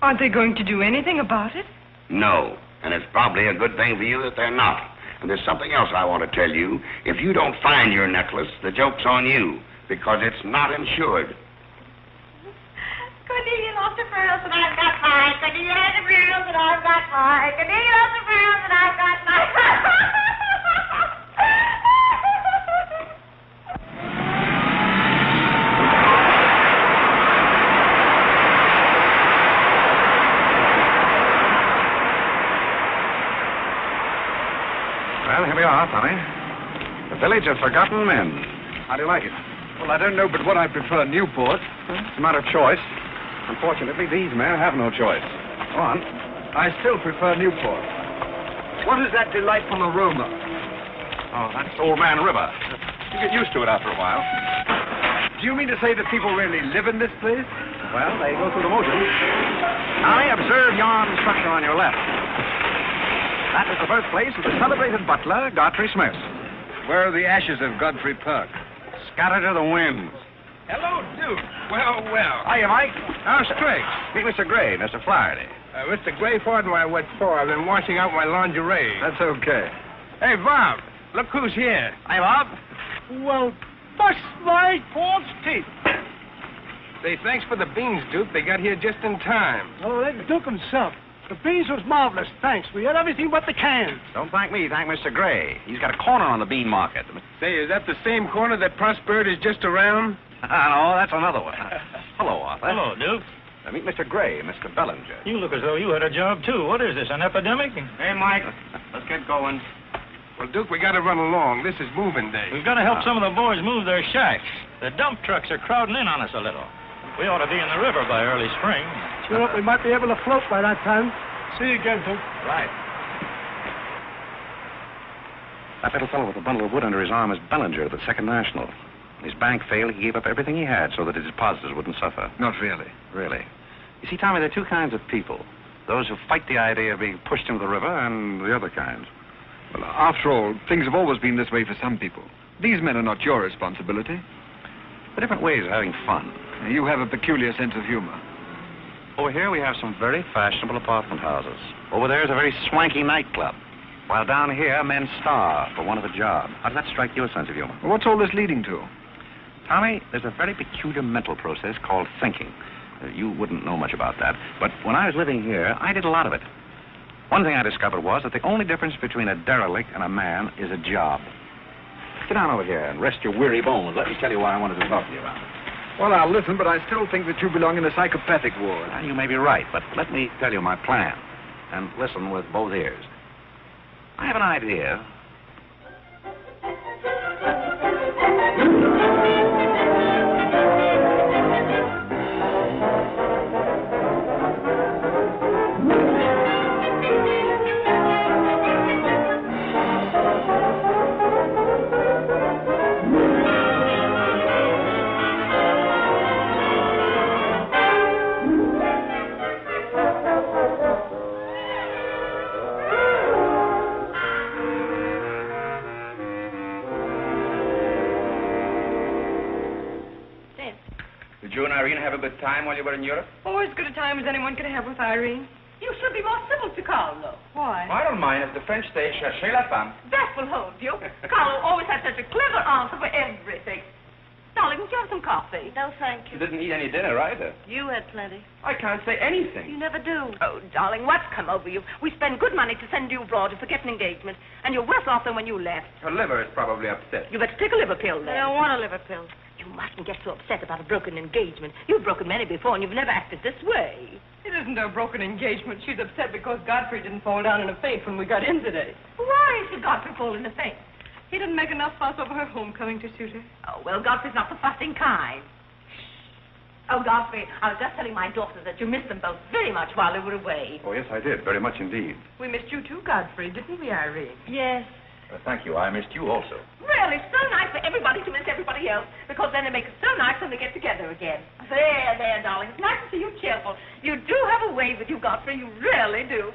Aren't they going to do anything about it? No. And it's probably a good thing for you that they're not. And there's something else I want to tell you. If you don't find your necklace, the joke's on you, because it's not insured. Cornelia lost her pearls and I've got mine. Cornelia has her pearls and I've got mine. Cornelia lost her pearls and I've got mine. Well, here we are, Tommy. The Village of Forgotten Men. How do you like it? Well, I don't know but what I prefer Newport. It's a matter of choice. Unfortunately, these men have no choice. Go on. I still prefer Newport. What is that delightful aroma? Oh, that's Old Man River. You get used to it after a while. Do you mean to say that people really live in this place? Well, they go through the motions. Tommy, observe yon structure on your left. That is the birthplace of the celebrated butler, Godfrey Smith. Where are the ashes of Godfrey Park? Scattered to the winds. Hello, Duke. Well. Hiya, Mike. How's Craig? Meet Mr. Gray, Mr. Flaherty. Mr. Gray, pardon my what for. I've been washing out my lingerie. That's okay. Hey, Bob, look who's here. Hi, Bob. Well, bust my false teeth. Say, thanks for the beans, Duke. They got here just in time. Oh, that Duke himself. The beans was marvelous. Thanks. We had everything but the cans. Don't thank me. Thank Mr. Gray. He's got a corner on the bean market. Say, is that the same corner that Prosperity is just around? No, that's another one. Hello, Arthur. Hello, Duke. Meet Mr. Gray, Mr. Bellinger. You look as though you had a job, too. What is this, an epidemic? Hey, Mike, let's get going. Well, Duke, we got to run along. This is moving day. We've got to help some of the boys move their shacks. The dump trucks are crowding in on us a little. We ought to be in the river by early spring. Sure hope we might be able to float by that time. See you again, Duke. Right. That little fellow with the bundle of wood under his arm is Bellinger of the Second National. His bank failed. He gave up everything he had so that his depositors wouldn't suffer. Not really. Really. You see, Tommy, there are two kinds of people. Those who fight the idea of being pushed into the river and the other kind. Well, after all, things have always been this way for some people. These men are not your responsibility. They're different ways of having fun. You have a peculiar sense of humor. Over here we have some very fashionable apartment houses. Over there is a very swanky nightclub. While down here, men starve for want of a job. How does that strike you, a sense of humor? Well, what's all this leading to? Tommy, there's a very peculiar mental process called thinking. You wouldn't know much about that. But when I was living here, I did a lot of it. One thing I discovered was that the only difference between a derelict and a man is a job. Sit down over here and rest your weary bones. Let me tell you why I wanted to talk to you about it. Well, I'll listen, but I still think that you belong in the psychopathic ward. Well, you may be right, but let me tell you my plan. And listen with both ears. I have an idea. a good time while you were in Europe? Oh, as good a time as anyone could have with Irene. You should be more civil to Carole. Why? I don't mind if the French say cherchez la femme. That will hold you. Carole always has such a clever answer for everything. Darling, would you have some coffee? No, thank You you. didn't eat any dinner either. You had plenty. I can't say anything. You never do. Oh, darling, what's come over you? We spend good money to send you abroad to forget an engagement, and you're worse off than when you left. Her liver is probably upset. You better take a liver pill I then. don't want a liver pill. You mustn't get so upset about a broken engagement. You've broken many before, and you've never acted this way. It isn't a broken engagement. She's upset because Godfrey didn't fall down in a faint when we got in today. Why should Godfrey fall in a faint? He didn't make enough fuss over her homecoming to suit her. Oh, well, Godfrey's not the fussing kind. Oh, Godfrey, I was just telling my daughters that you missed them both very much while they were away. Oh, yes, I did. Very much indeed. We missed you too, Godfrey, didn't we, Irene? Yes. Thank you. I missed you also. Really, so nice for everybody to miss everybody else, because then it makes it so nice when they get together again. There, darling. It's nice to see you cheerful. You do have a way with you, Godfrey. You really do.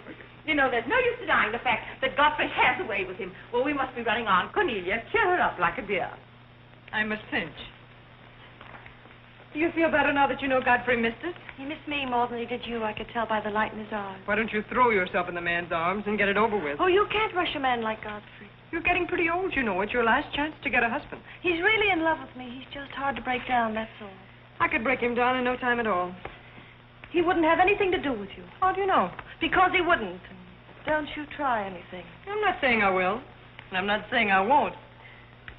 You know, there's no use denying the fact that Godfrey has a way with him. Well, we must be running on. Cornelia, cheer her up like a dear. I'm a cinch. Do you feel better now that you know Godfrey missed us? He missed me more than he did you. I could tell by the light in his eyes. Why don't you throw yourself in the man's arms and get it over with? Oh, you can't rush a man like Godfrey. You're getting pretty old, you know. It's your last chance to get a husband. He's really in love with me. He's just hard to break down, that's all. I could break him down in no time at all. He wouldn't have anything to do with you. How do you know? Because he wouldn't. Don't you try anything. I'm not saying I will, and I'm not saying I won't.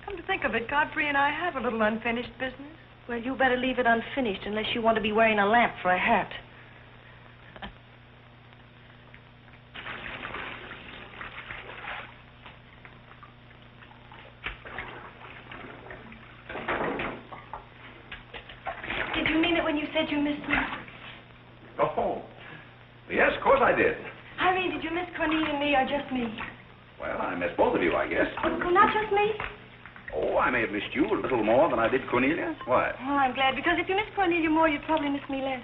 Come to think of it, Godfrey and I have a little unfinished business. Well, you better leave it unfinished unless you want to be wearing a lamp for a hat. Did you mean it when you said you missed me? Oh, yes, of course I did. Irene, did you miss Cornelia and me, or just me? Well, I missed both of you, I guess. Oh, not just me? Oh, I may have missed you a little more than I did Cornelia. Why? Oh, I'm glad, because if you miss Cornelia more, you'd probably miss me less.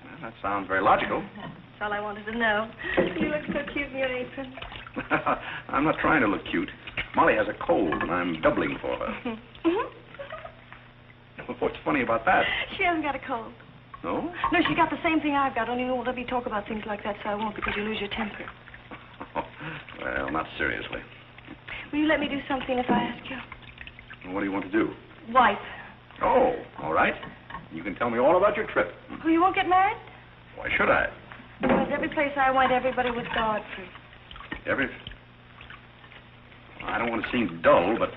Well, that sounds very logical. That's all I wanted to know. You look so cute in your apron. I'm not trying to look cute. Molly has a cold, and I'm doubling for her. What's funny about that? She hasn't got a cold. No? No, she got the same thing I've got, only you won't let me talk about things like that, so I won't, because you lose your temper. Well, not seriously. Will you let me do something if I ask you? What do you want to do? Wipe. Oh, all right. You can tell me all about your trip. Oh, you won't get married? Why should I? Because every place I went, everybody was Godfrey. I don't want to seem dull, but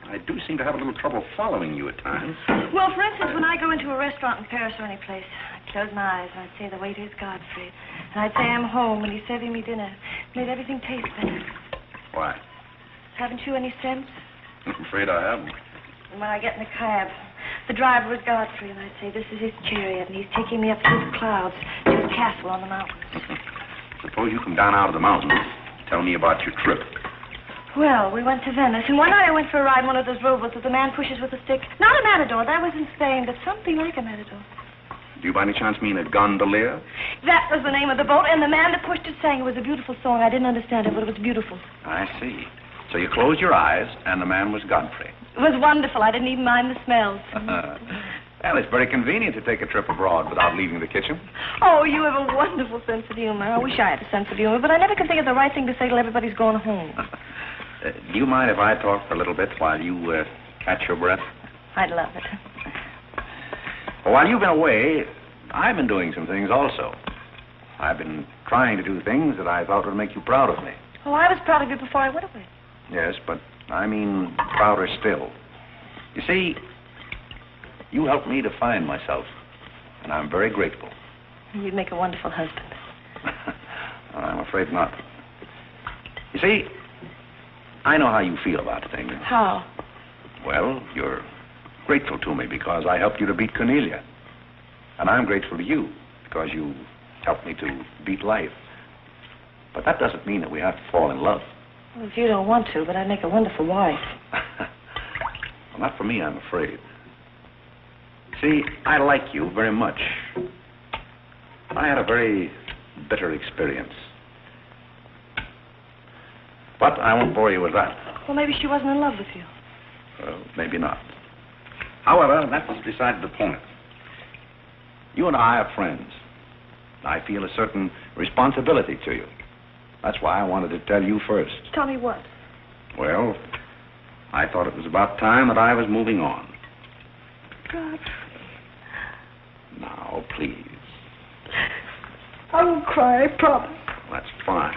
I do seem to have a little trouble following you at times. Well, for instance, when I go into a restaurant in Paris or any place, I'd close my eyes and I'd say the waiter's Godfrey. And I'd say I'm home and he's serving me dinner. It made everything taste better. Why? Haven't you any sense? I'm afraid I haven't. And when I get in the cab, the driver was Godfrey, and I'd say, this is his chariot, and he's taking me up through the clouds to his castle on the mountains. Suppose you come down out of the mountains. Tell me about your trip. Well, we went to Venice, and one night I went for a ride in one of those rowboats that the man pushes with a stick. Not a matador, that was in Spain, but something like a matador. Do you by any chance mean a gondolier? That was the name of the boat, and the man that pushed it sang. It was a beautiful song. I didn't understand it, but it was beautiful. I see. So you closed your eyes, and the man was Godfrey. It was wonderful. I didn't even mind the smells. Well, it's very convenient to take a trip abroad without leaving the kitchen. Oh, you have a wonderful sense of humor. I wish I had a sense of humor, but I never can think of the right thing to say till everybody's going home. Do you mind if I talk for a little bit while you catch your breath? I'd love it. Well, while you've been away, I've been doing some things also. I've been trying to do things that I thought would make you proud of me. Oh, I was proud of you before I went away. Yes, but I mean prouder still. You see, you helped me to find myself, and I'm very grateful. You'd make a wonderful husband. I'm afraid not. You see, I know how you feel about things. How? Well, you're grateful to me because I helped you to beat Cornelia. And I'm grateful to you because you helped me to beat life. But that doesn't mean that we have to fall in love. Well, if you don't want to, but I'd make a wonderful wife. Well, not for me, I'm afraid. See, I like you very much. I had a very bitter experience. But I won't bore you with that. Well, maybe she wasn't in love with you. Well, maybe not. However, that's beside the point. You and I are friends. I feel a certain responsibility to you. That's why I wanted to tell you first. Tell me what? Well, I thought it was about time that I was moving on. God. Now, please. I won't cry, I promise. That's fine.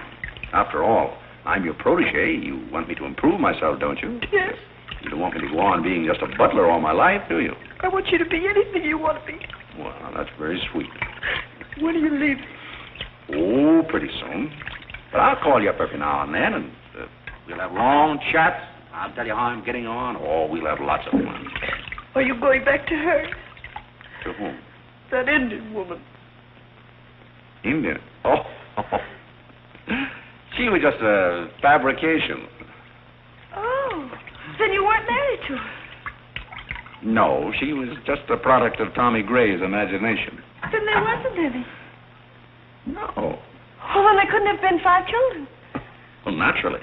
After all, I'm your protege. You want me to improve myself, don't you? Yes. You don't want me to go on being just a butler all my life, do you? I want you to be anything you want to be. Well, that's very sweet. When are you leaving? Oh, pretty soon. But I'll call you up every now and then, and we'll have long chats. I'll tell you how I'm getting on. Oh, we'll have lots of fun. Are you going back to her? To whom? That Indian woman. Indian? Oh. She was just a fabrication. Oh. Then you weren't married to her. No, she was just a product of Tommy Gray's imagination. Then there wasn't any. No. Oh, then there couldn't have been 5 children. Well, naturally.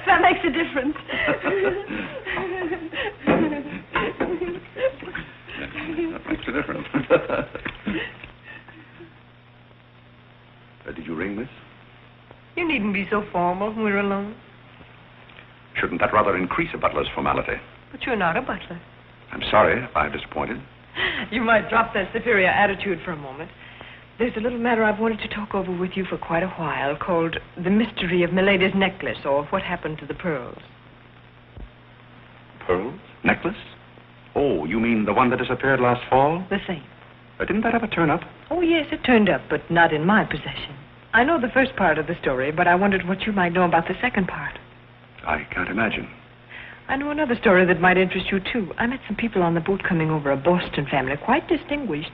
That makes a difference. That makes a difference. Did you ring, miss? You needn't be so formal when we're alone. Shouldn't that rather increase a butler's formality? But you're not a butler. I'm sorry if I've disappointed. You might drop that superior attitude for a moment. There's a little matter I've wanted to talk over with you for quite a while, called The Mystery of Milady's Necklace, or What Happened to the Pearls. Pearls? Necklace? Oh, you mean the one that disappeared last fall? The same. Didn't that ever turn up? Oh, yes, it turned up, but not in my possession. I know the first part of the story, but I wondered what you might know about the second part. I can't imagine. I know another story that might interest you, too. I met some people on the boat coming over, a Boston family, quite distinguished.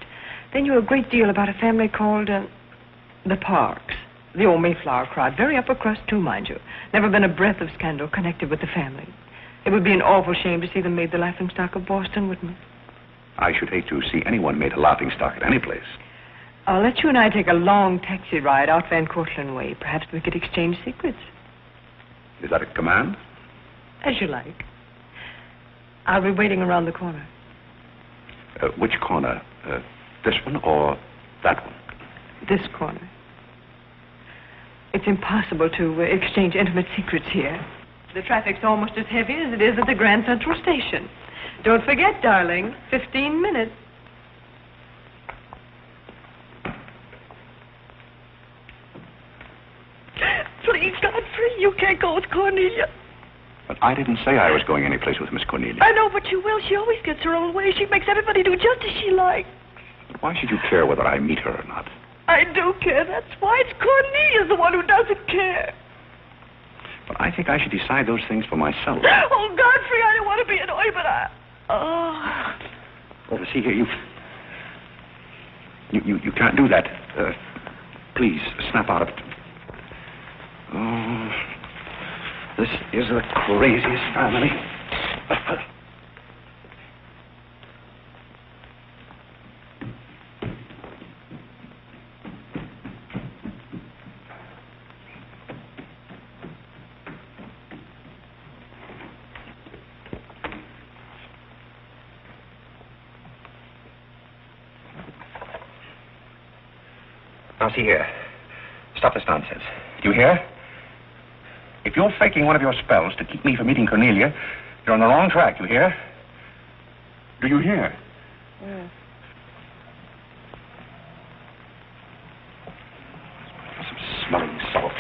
They knew a great deal about a family called, the Parks. The old Mayflower crowd, very upper crust, too, mind you. Never been a breath of scandal connected with the family. It would be an awful shame to see them made the laughingstock of Boston, wouldn't it? I should hate to see anyone made a laughingstock at any place. I'll let you and I take a long taxi ride out Van Cortlandt way. Perhaps we could exchange secrets. Is that a command? As you like. I'll be waiting around the corner. Which corner? This one or that one? This corner. It's impossible to exchange intimate secrets here. The traffic's almost as heavy as it is at the Grand Central Station. Don't forget, darling, 15 minutes. Please, Godfrey, you can't go with Cornelia. But I didn't say I was going anyplace with Miss Cornelia. I know, but you will. She always gets her own way. She makes everybody do just as she likes. Why should you care whether I meet her or not? I do care. That's why. It's Cornelia's the one who doesn't care. But I think I should decide those things for myself. Oh, Godfrey, I don't want to be annoyed, but I... Oh, see here, you can't do that. Please, snap out of it. Oh, this is the craziest family. Now, see here. Stop this nonsense. Do you hear? If you're faking one of your spells to keep me from meeting Cornelia, you're on the wrong track, you hear? Do you hear? Yeah. Some smelling salt.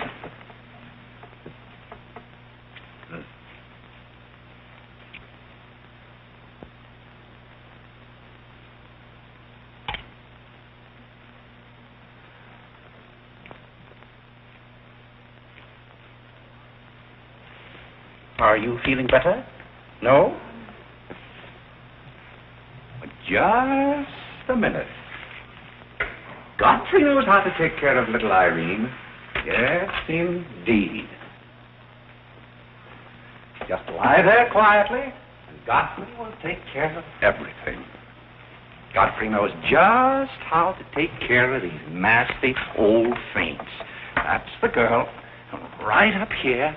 Are you feeling better? No? Just a minute. Godfrey knows how to take care of little Irene. Yes, indeed. Just lie there quietly, and Godfrey will take care of everything. Godfrey knows just how to take care of these nasty old faints. That's the girl. Right up here.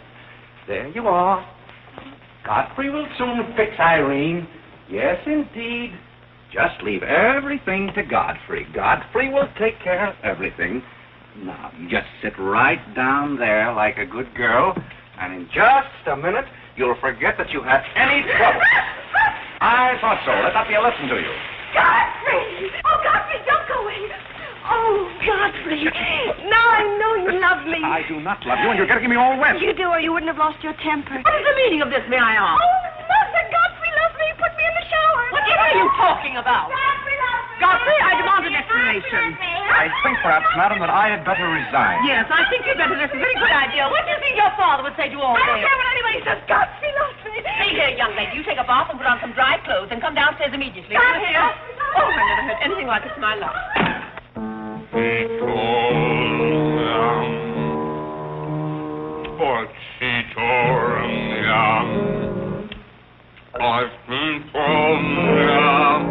There you are. Godfrey will soon fix Irene. Yes, indeed. Just leave everything to Godfrey. Godfrey will take care of everything. Now, you just sit right down there like a good girl, and in just a minute, you'll forget that you had any trouble. I thought so. Let that be a lesson to you. Godfrey! Oh, Godfrey, don't go away. Oh, Godfrey. Now I know you love me. I do not love you, and you're getting me all wet. You do, or you wouldn't have lost your temper. What is the meaning of this, may I ask? Oh, Mother, Godfrey loves me. Put me in the shower. What are you talking about? Godfrey loves me. Godfrey, I demand an explanation. I think perhaps, madam, that I had better resign. Yes, I think you'd better. That's a very good idea. What do you think your father would say to all I this? don't care what anybody says. Godfrey loves me. See here, young lady, you take a bath and put on some dry clothes and come downstairs immediately. Do you hear? Oh, I never heard anything like this in my life. I've been told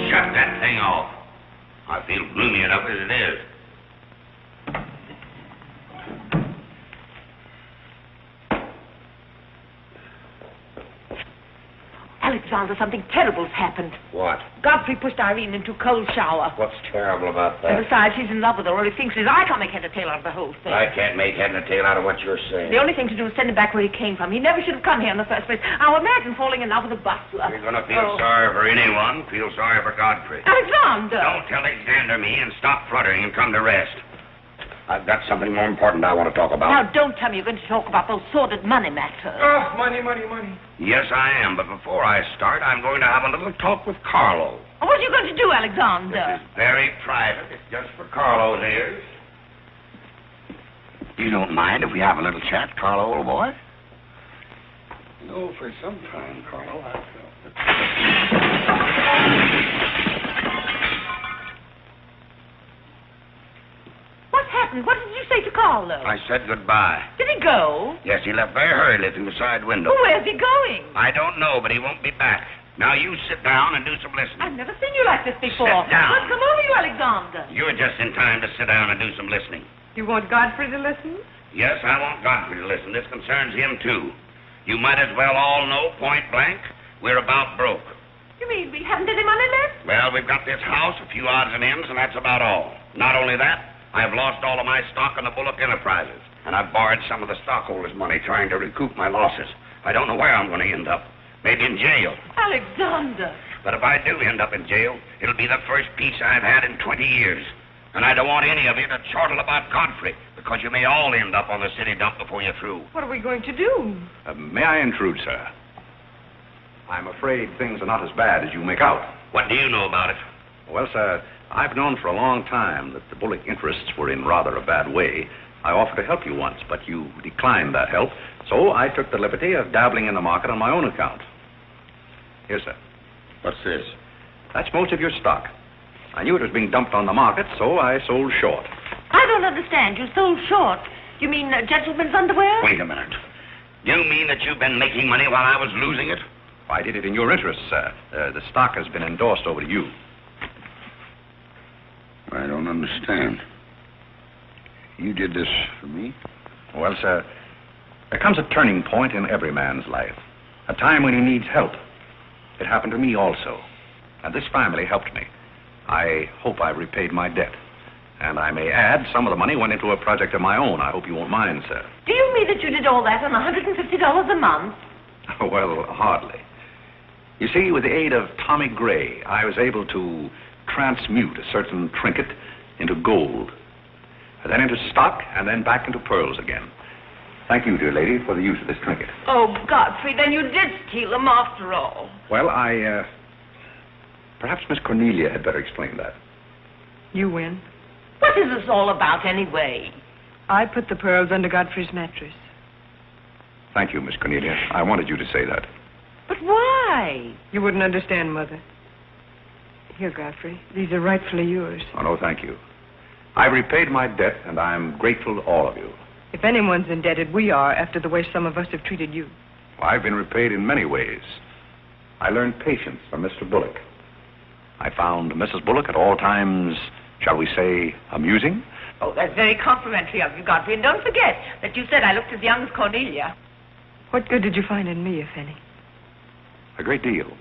Shut that thing off. I feel gloomy enough as it is. Alexander, something terrible's happened. What? Godfrey pushed Irene into a cold shower. What's terrible about And that? besides, he's in love with her, or he thinks he is. I can't make head or tail out of the whole thing. I can't make head and tail out of what you're saying. The only thing to do is send him back where he came from. He never should have come here in the first place. Now imagine falling in love with a butler. You're going to feel sorry for anyone. Feel sorry for Godfrey. Alexander! Don't Alexander me and stop fluttering and come to rest. I've got something more important I want to talk about. Now, don't tell me you're going to talk about those sordid money matters. Oh, money, money, money. Yes, I am, but before I start, I'm going to have a little talk with Carole. What are you going to do, Alexander? This is very private. It's just for Carlo's ears. You don't mind if we have a little chat, Carlo, old boy? No, for some time, Carlo, I felt What happened? What did you say to Carlo? I said goodbye. Did he go? Yes, he left very hurriedly through the side window. Well, where's he going? I don't know, but he won't be back. Now, you sit down and do some listening. I've never seen you like this before. Sit down. What's come over you, Alexander? You're just in time to sit down and do some listening. You want Godfrey to listen? Yes, I want Godfrey to listen. This concerns him, too. You might as well all know, point blank, we're about broke. You mean we haven't any money left? Well, we've got this house, a few odds and ends, and that's about all. Not only that, I've lost all of my stock in the Bullock Enterprises, and I've borrowed some of the stockholders' money trying to recoup my losses. I don't know where I'm going to end up. Maybe in jail. Alexander! But if I do end up in jail, it'll be the first peace I've had in 20 years. And I don't want any of you to chortle about Godfrey, because you may all end up on the city dump before you're through. What are we going to do? May I intrude, sir? I'm afraid things are not as bad as you make out. What do you know about it? Well, sir, I've known for a long time that the Bullock interests were in rather a bad way. I offered to help you once, but you declined that help, so I took the liberty of dabbling in the market on my own account. Here, sir. What's this? That's most of your stock. I knew it was being dumped on the market, so I sold short. I don't understand. You sold short. You mean gentlemen's underwear? Wait a minute. You mean that you've been making money while I was losing it? I did it in your interest, sir. The stock has been endorsed over to you. I don't understand. You did this for me? Well, sir, there comes a turning point in every man's life. A time when he needs help. It happened to me also. And this family helped me. I hope I've repaid my debt. And I may add, some of the money went into a project of my own. I hope you won't mind, sir. Do you mean that you did all that on $150 a month? Well, hardly. You see, with the aid of Tommy Gray, I was able to transmute a certain trinket into gold, and then into stock, and then back into pearls again. Thank you, dear lady, for the use of this trinket. Oh, Godfrey, then you did steal them after all. Well, perhaps Miss Cornelia had better explain that. You win. What is this all about, anyway? I put the pearls under Godfrey's mattress. Thank you, Miss Cornelia. I wanted you to say that. But why? You wouldn't understand, Mother. Here, Godfrey. These are rightfully yours. Oh, no, thank you. I've repaid my debt, and I'm grateful to all of you. If anyone's indebted, we are, after the way some of us have treated you. Well, I've been repaid in many ways. I learned patience from Mr. Bullock. I found Mrs. Bullock at all times, shall we say, amusing. Oh, that's very complimentary of you, Godfrey. And don't forget that you said I looked as young as Cornelia. What good did you find in me, if any? A great deal.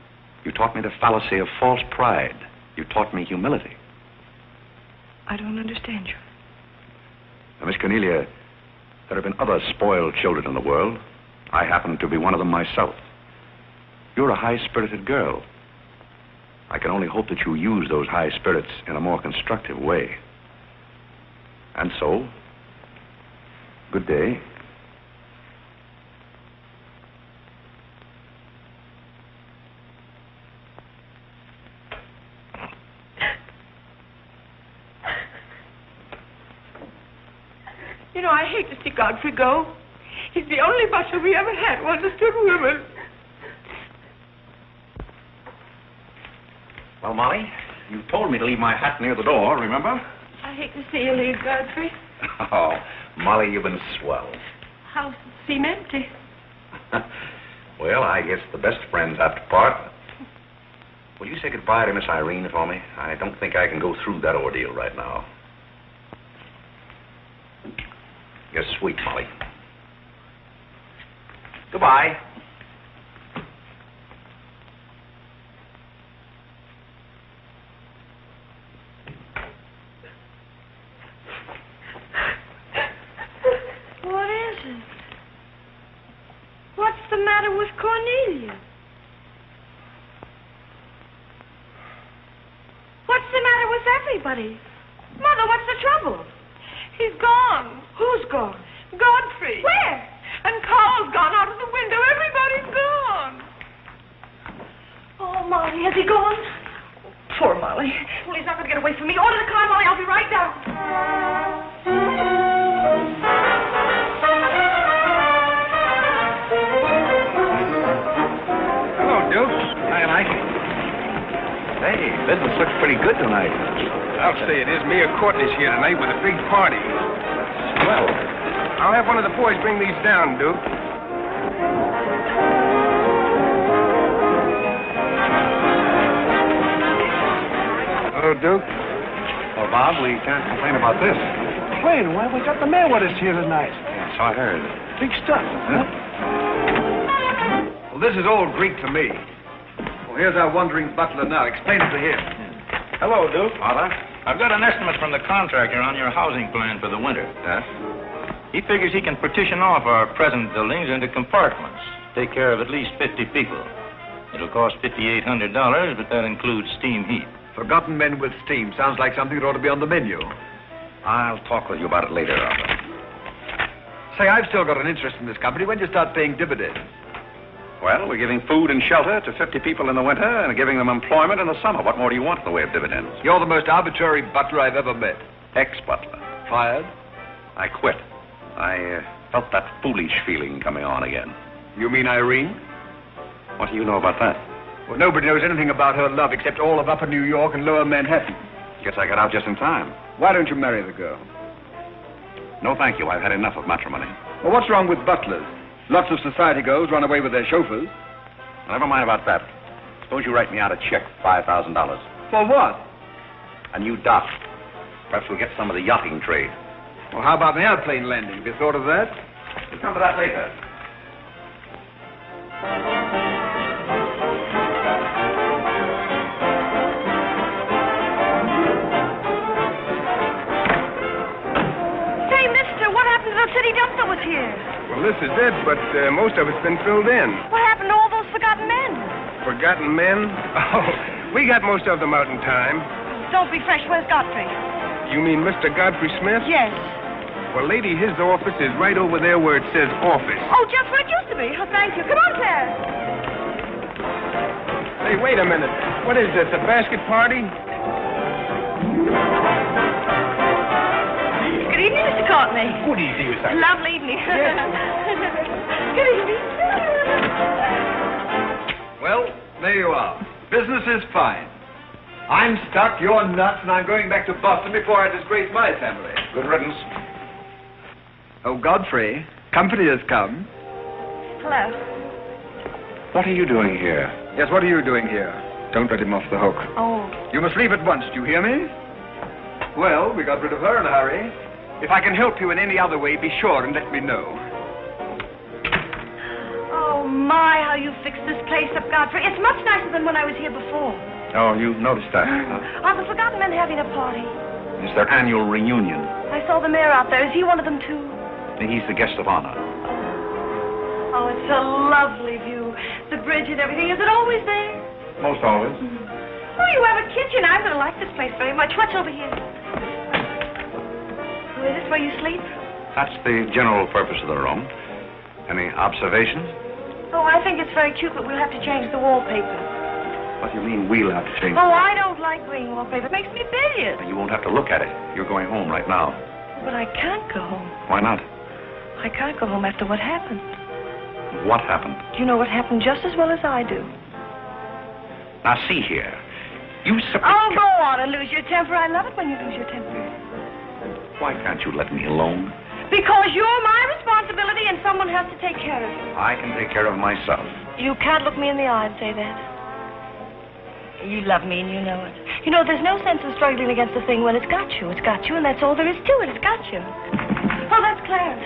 You taught me the fallacy of false pride. You taught me humility. I don't understand you. Now, Miss Cornelia, there have been other spoiled children in the world. I happen to be one of them myself. You're a high-spirited girl. I can only hope that you use those high spirits in a more constructive way. And so, good day. You know, I hate to see Godfrey go. He's the only butler we ever had who understood women. Well, Molly, you told me to leave my hat near the door, remember? I hate to see you leave, Godfrey. Oh, Molly, you've been swell. House seem empty. Well, I guess the best friends have to part. Will you say goodbye to Miss Irene for me? I don't think I can go through that ordeal right now. You're sweet, Molly. Goodbye. What is it? What's the matter with Cornelia? What's the matter with everybody? Mother, what's the trouble? He's gone. Who's gone? Godfrey. Where? And Carl's gone out of the window. Everybody's gone. Oh, Molly, has he gone? Poor Molly. Well, he's not going to get away from me. Order the car, Molly. I'll be right down. Hello, Duke. Hi, Mike. Hey, business looks pretty good tonight. I'll say it is. Mia Courtney's here tonight with a big party. Well, I'll have one of the boys bring these down, Duke. Hello, Duke. well, Bob, we can't complain about this. Complain? Why, we got the mayor with us here tonight. Yeah, so I heard. Big stuff, huh? Well, this is all Greek to me. Well, here's our wandering butler now. Explain it to him. Hello, Duke. Father? I've got an estimate from the contractor on your housing plan for the winter. Yes? He figures he can partition off our present buildings into compartments, take care of at least 50 people. It'll cost $5,800, but that includes steam heat. Forgotten men with steam. Sounds like something that ought to be on the menu. I'll talk with you about it later, Arthur. Say, I've still got an interest in this company. When do you start paying dividends? Well, we're giving food and shelter to 50 people in the winter and giving them employment in the summer. What more do you want in the way of dividends? You're the most arbitrary butler I've ever met. Ex-butler. Fired? I quit. I felt that foolish feeling coming on again. You mean Irene? What do you know about that? Well, nobody knows anything about her love except all of Upper New York and Lower Manhattan. Guess I got out just in time. Why don't you marry the girl? No, thank you. I've had enough of matrimony. Well, what's wrong with butlers? Lots of society girls run away with their chauffeurs. Never mind about that. Suppose you write me out a check for $5,000. For what? A new dock. Perhaps we'll get some of the yachting trade. Well, how about an airplane landing? Have you thought of that? We'll come to that later. Say, mister, what happened to the city dump that was here? Well, this is it, but most of it's been filled in. What happened to all those forgotten men? Forgotten men? Oh, we got most of them out in time. Don't be fresh. Where's Godfrey? You mean Mr. Godfrey Smith? Yes. Well, lady, his office is right over there where it says office. Oh, just where it used to be. Oh, thank you. Come on, Claire. Hey, wait a minute. What is this, a basket party? Good evening, Mr. Courtney. Good evening, Miss Irene. Lovely evening. Good evening. Well, there you are. Business is fine. I'm stuck, you're nuts, and I'm going back to Boston before I disgrace my family. Good riddance. Oh, Godfrey, company has come. Hello. What are you doing here? Yes, what are you doing here? Don't let him off the hook. Oh. You must leave at once, do you hear me? Well, we got rid of her in a hurry. If I can help you in any other way, be sure and let me know. Oh, my, how you fixed this place up, Godfrey. It's much nicer than when I was here before. Oh, you noticed that, huh? Are the Forgotten Men having a party? It's their annual reunion. I saw the mayor out there. Is he one of them, too? He's the guest of honor. Oh, it's a lovely view. The bridge and everything. Is it always there? Most always. Oh, you have a kitchen. I'm going to like this place very much. What's over here? Oh, is this where you sleep? That's the general purpose of the room. Any observations? Oh, I think it's very cute, but we'll have to change the wallpaper. What do you mean we'll have to change? Oh, I don't like green wallpaper. It makes me bilious. You won't have to look at it. You're going home right now. But I can't go home. Why not? I can't go home after what happened. What happened? You know what happened just as well as I do. Now, see here. You Oh, go on and lose your temper. I love it when you lose your temper. Why can't you let me alone? Because you're my responsibility and someone has to take care of you. I can take care of myself. You can't look me in the eye and say that. You love me and you know it. You know, there's no sense of struggling against a thing when it's got you. It's got you, and that's all there is to it. It's got you. Oh, that's Clarence.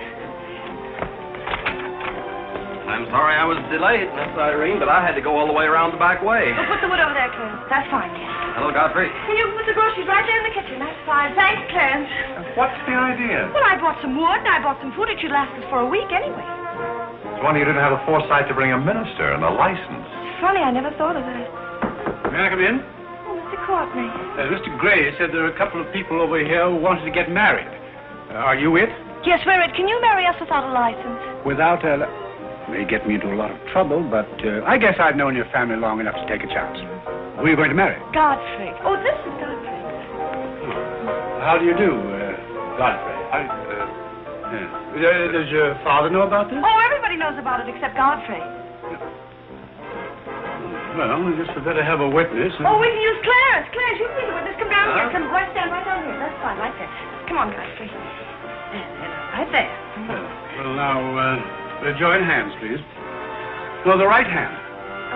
I'm sorry I was delayed, Miss Irene, but I had to go all the way around the back way. Well, put the wood over there, Clarence. That's fine, yes. Hello, Godfrey. And you put the groceries right there in the kitchen. That's fine. Thanks, Clarence. What's the idea? Well, I bought some wood, and I bought some food. It should last us for a week anyway. It's wonder you didn't have the foresight to bring a minister and a license. It's funny, I never thought of that. May I come in? Oh, Mr. Courtney. Mr. Gray said there are a couple of people over here who wanted to get married. Are you it? Yes, we're it. Can you marry us without a license? Without a... May get me into a lot of trouble, but I guess I've known your family long enough to take a chance. Who are you going to marry? Godfrey. Oh, this is Godfrey. How do you do, Godfrey? Does your father know about this? Oh, everybody knows about it except Godfrey. Well, I guess we better have a witness. Oh, we can use Clarence. Clarence, you can be the witness. Come down here. Come right stand right down here. That's fine, right there. Come on, Godfrey. Right there. Well, now, join hands, please. No, the right hand.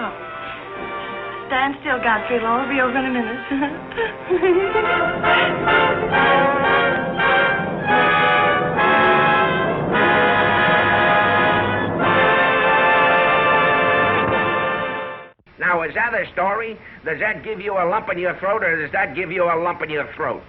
Oh. Stand still, Godfrey. It'll all be over in a minute. Now, is that a story? Does that give you a lump in your throat, or does that give you a lump in your throat?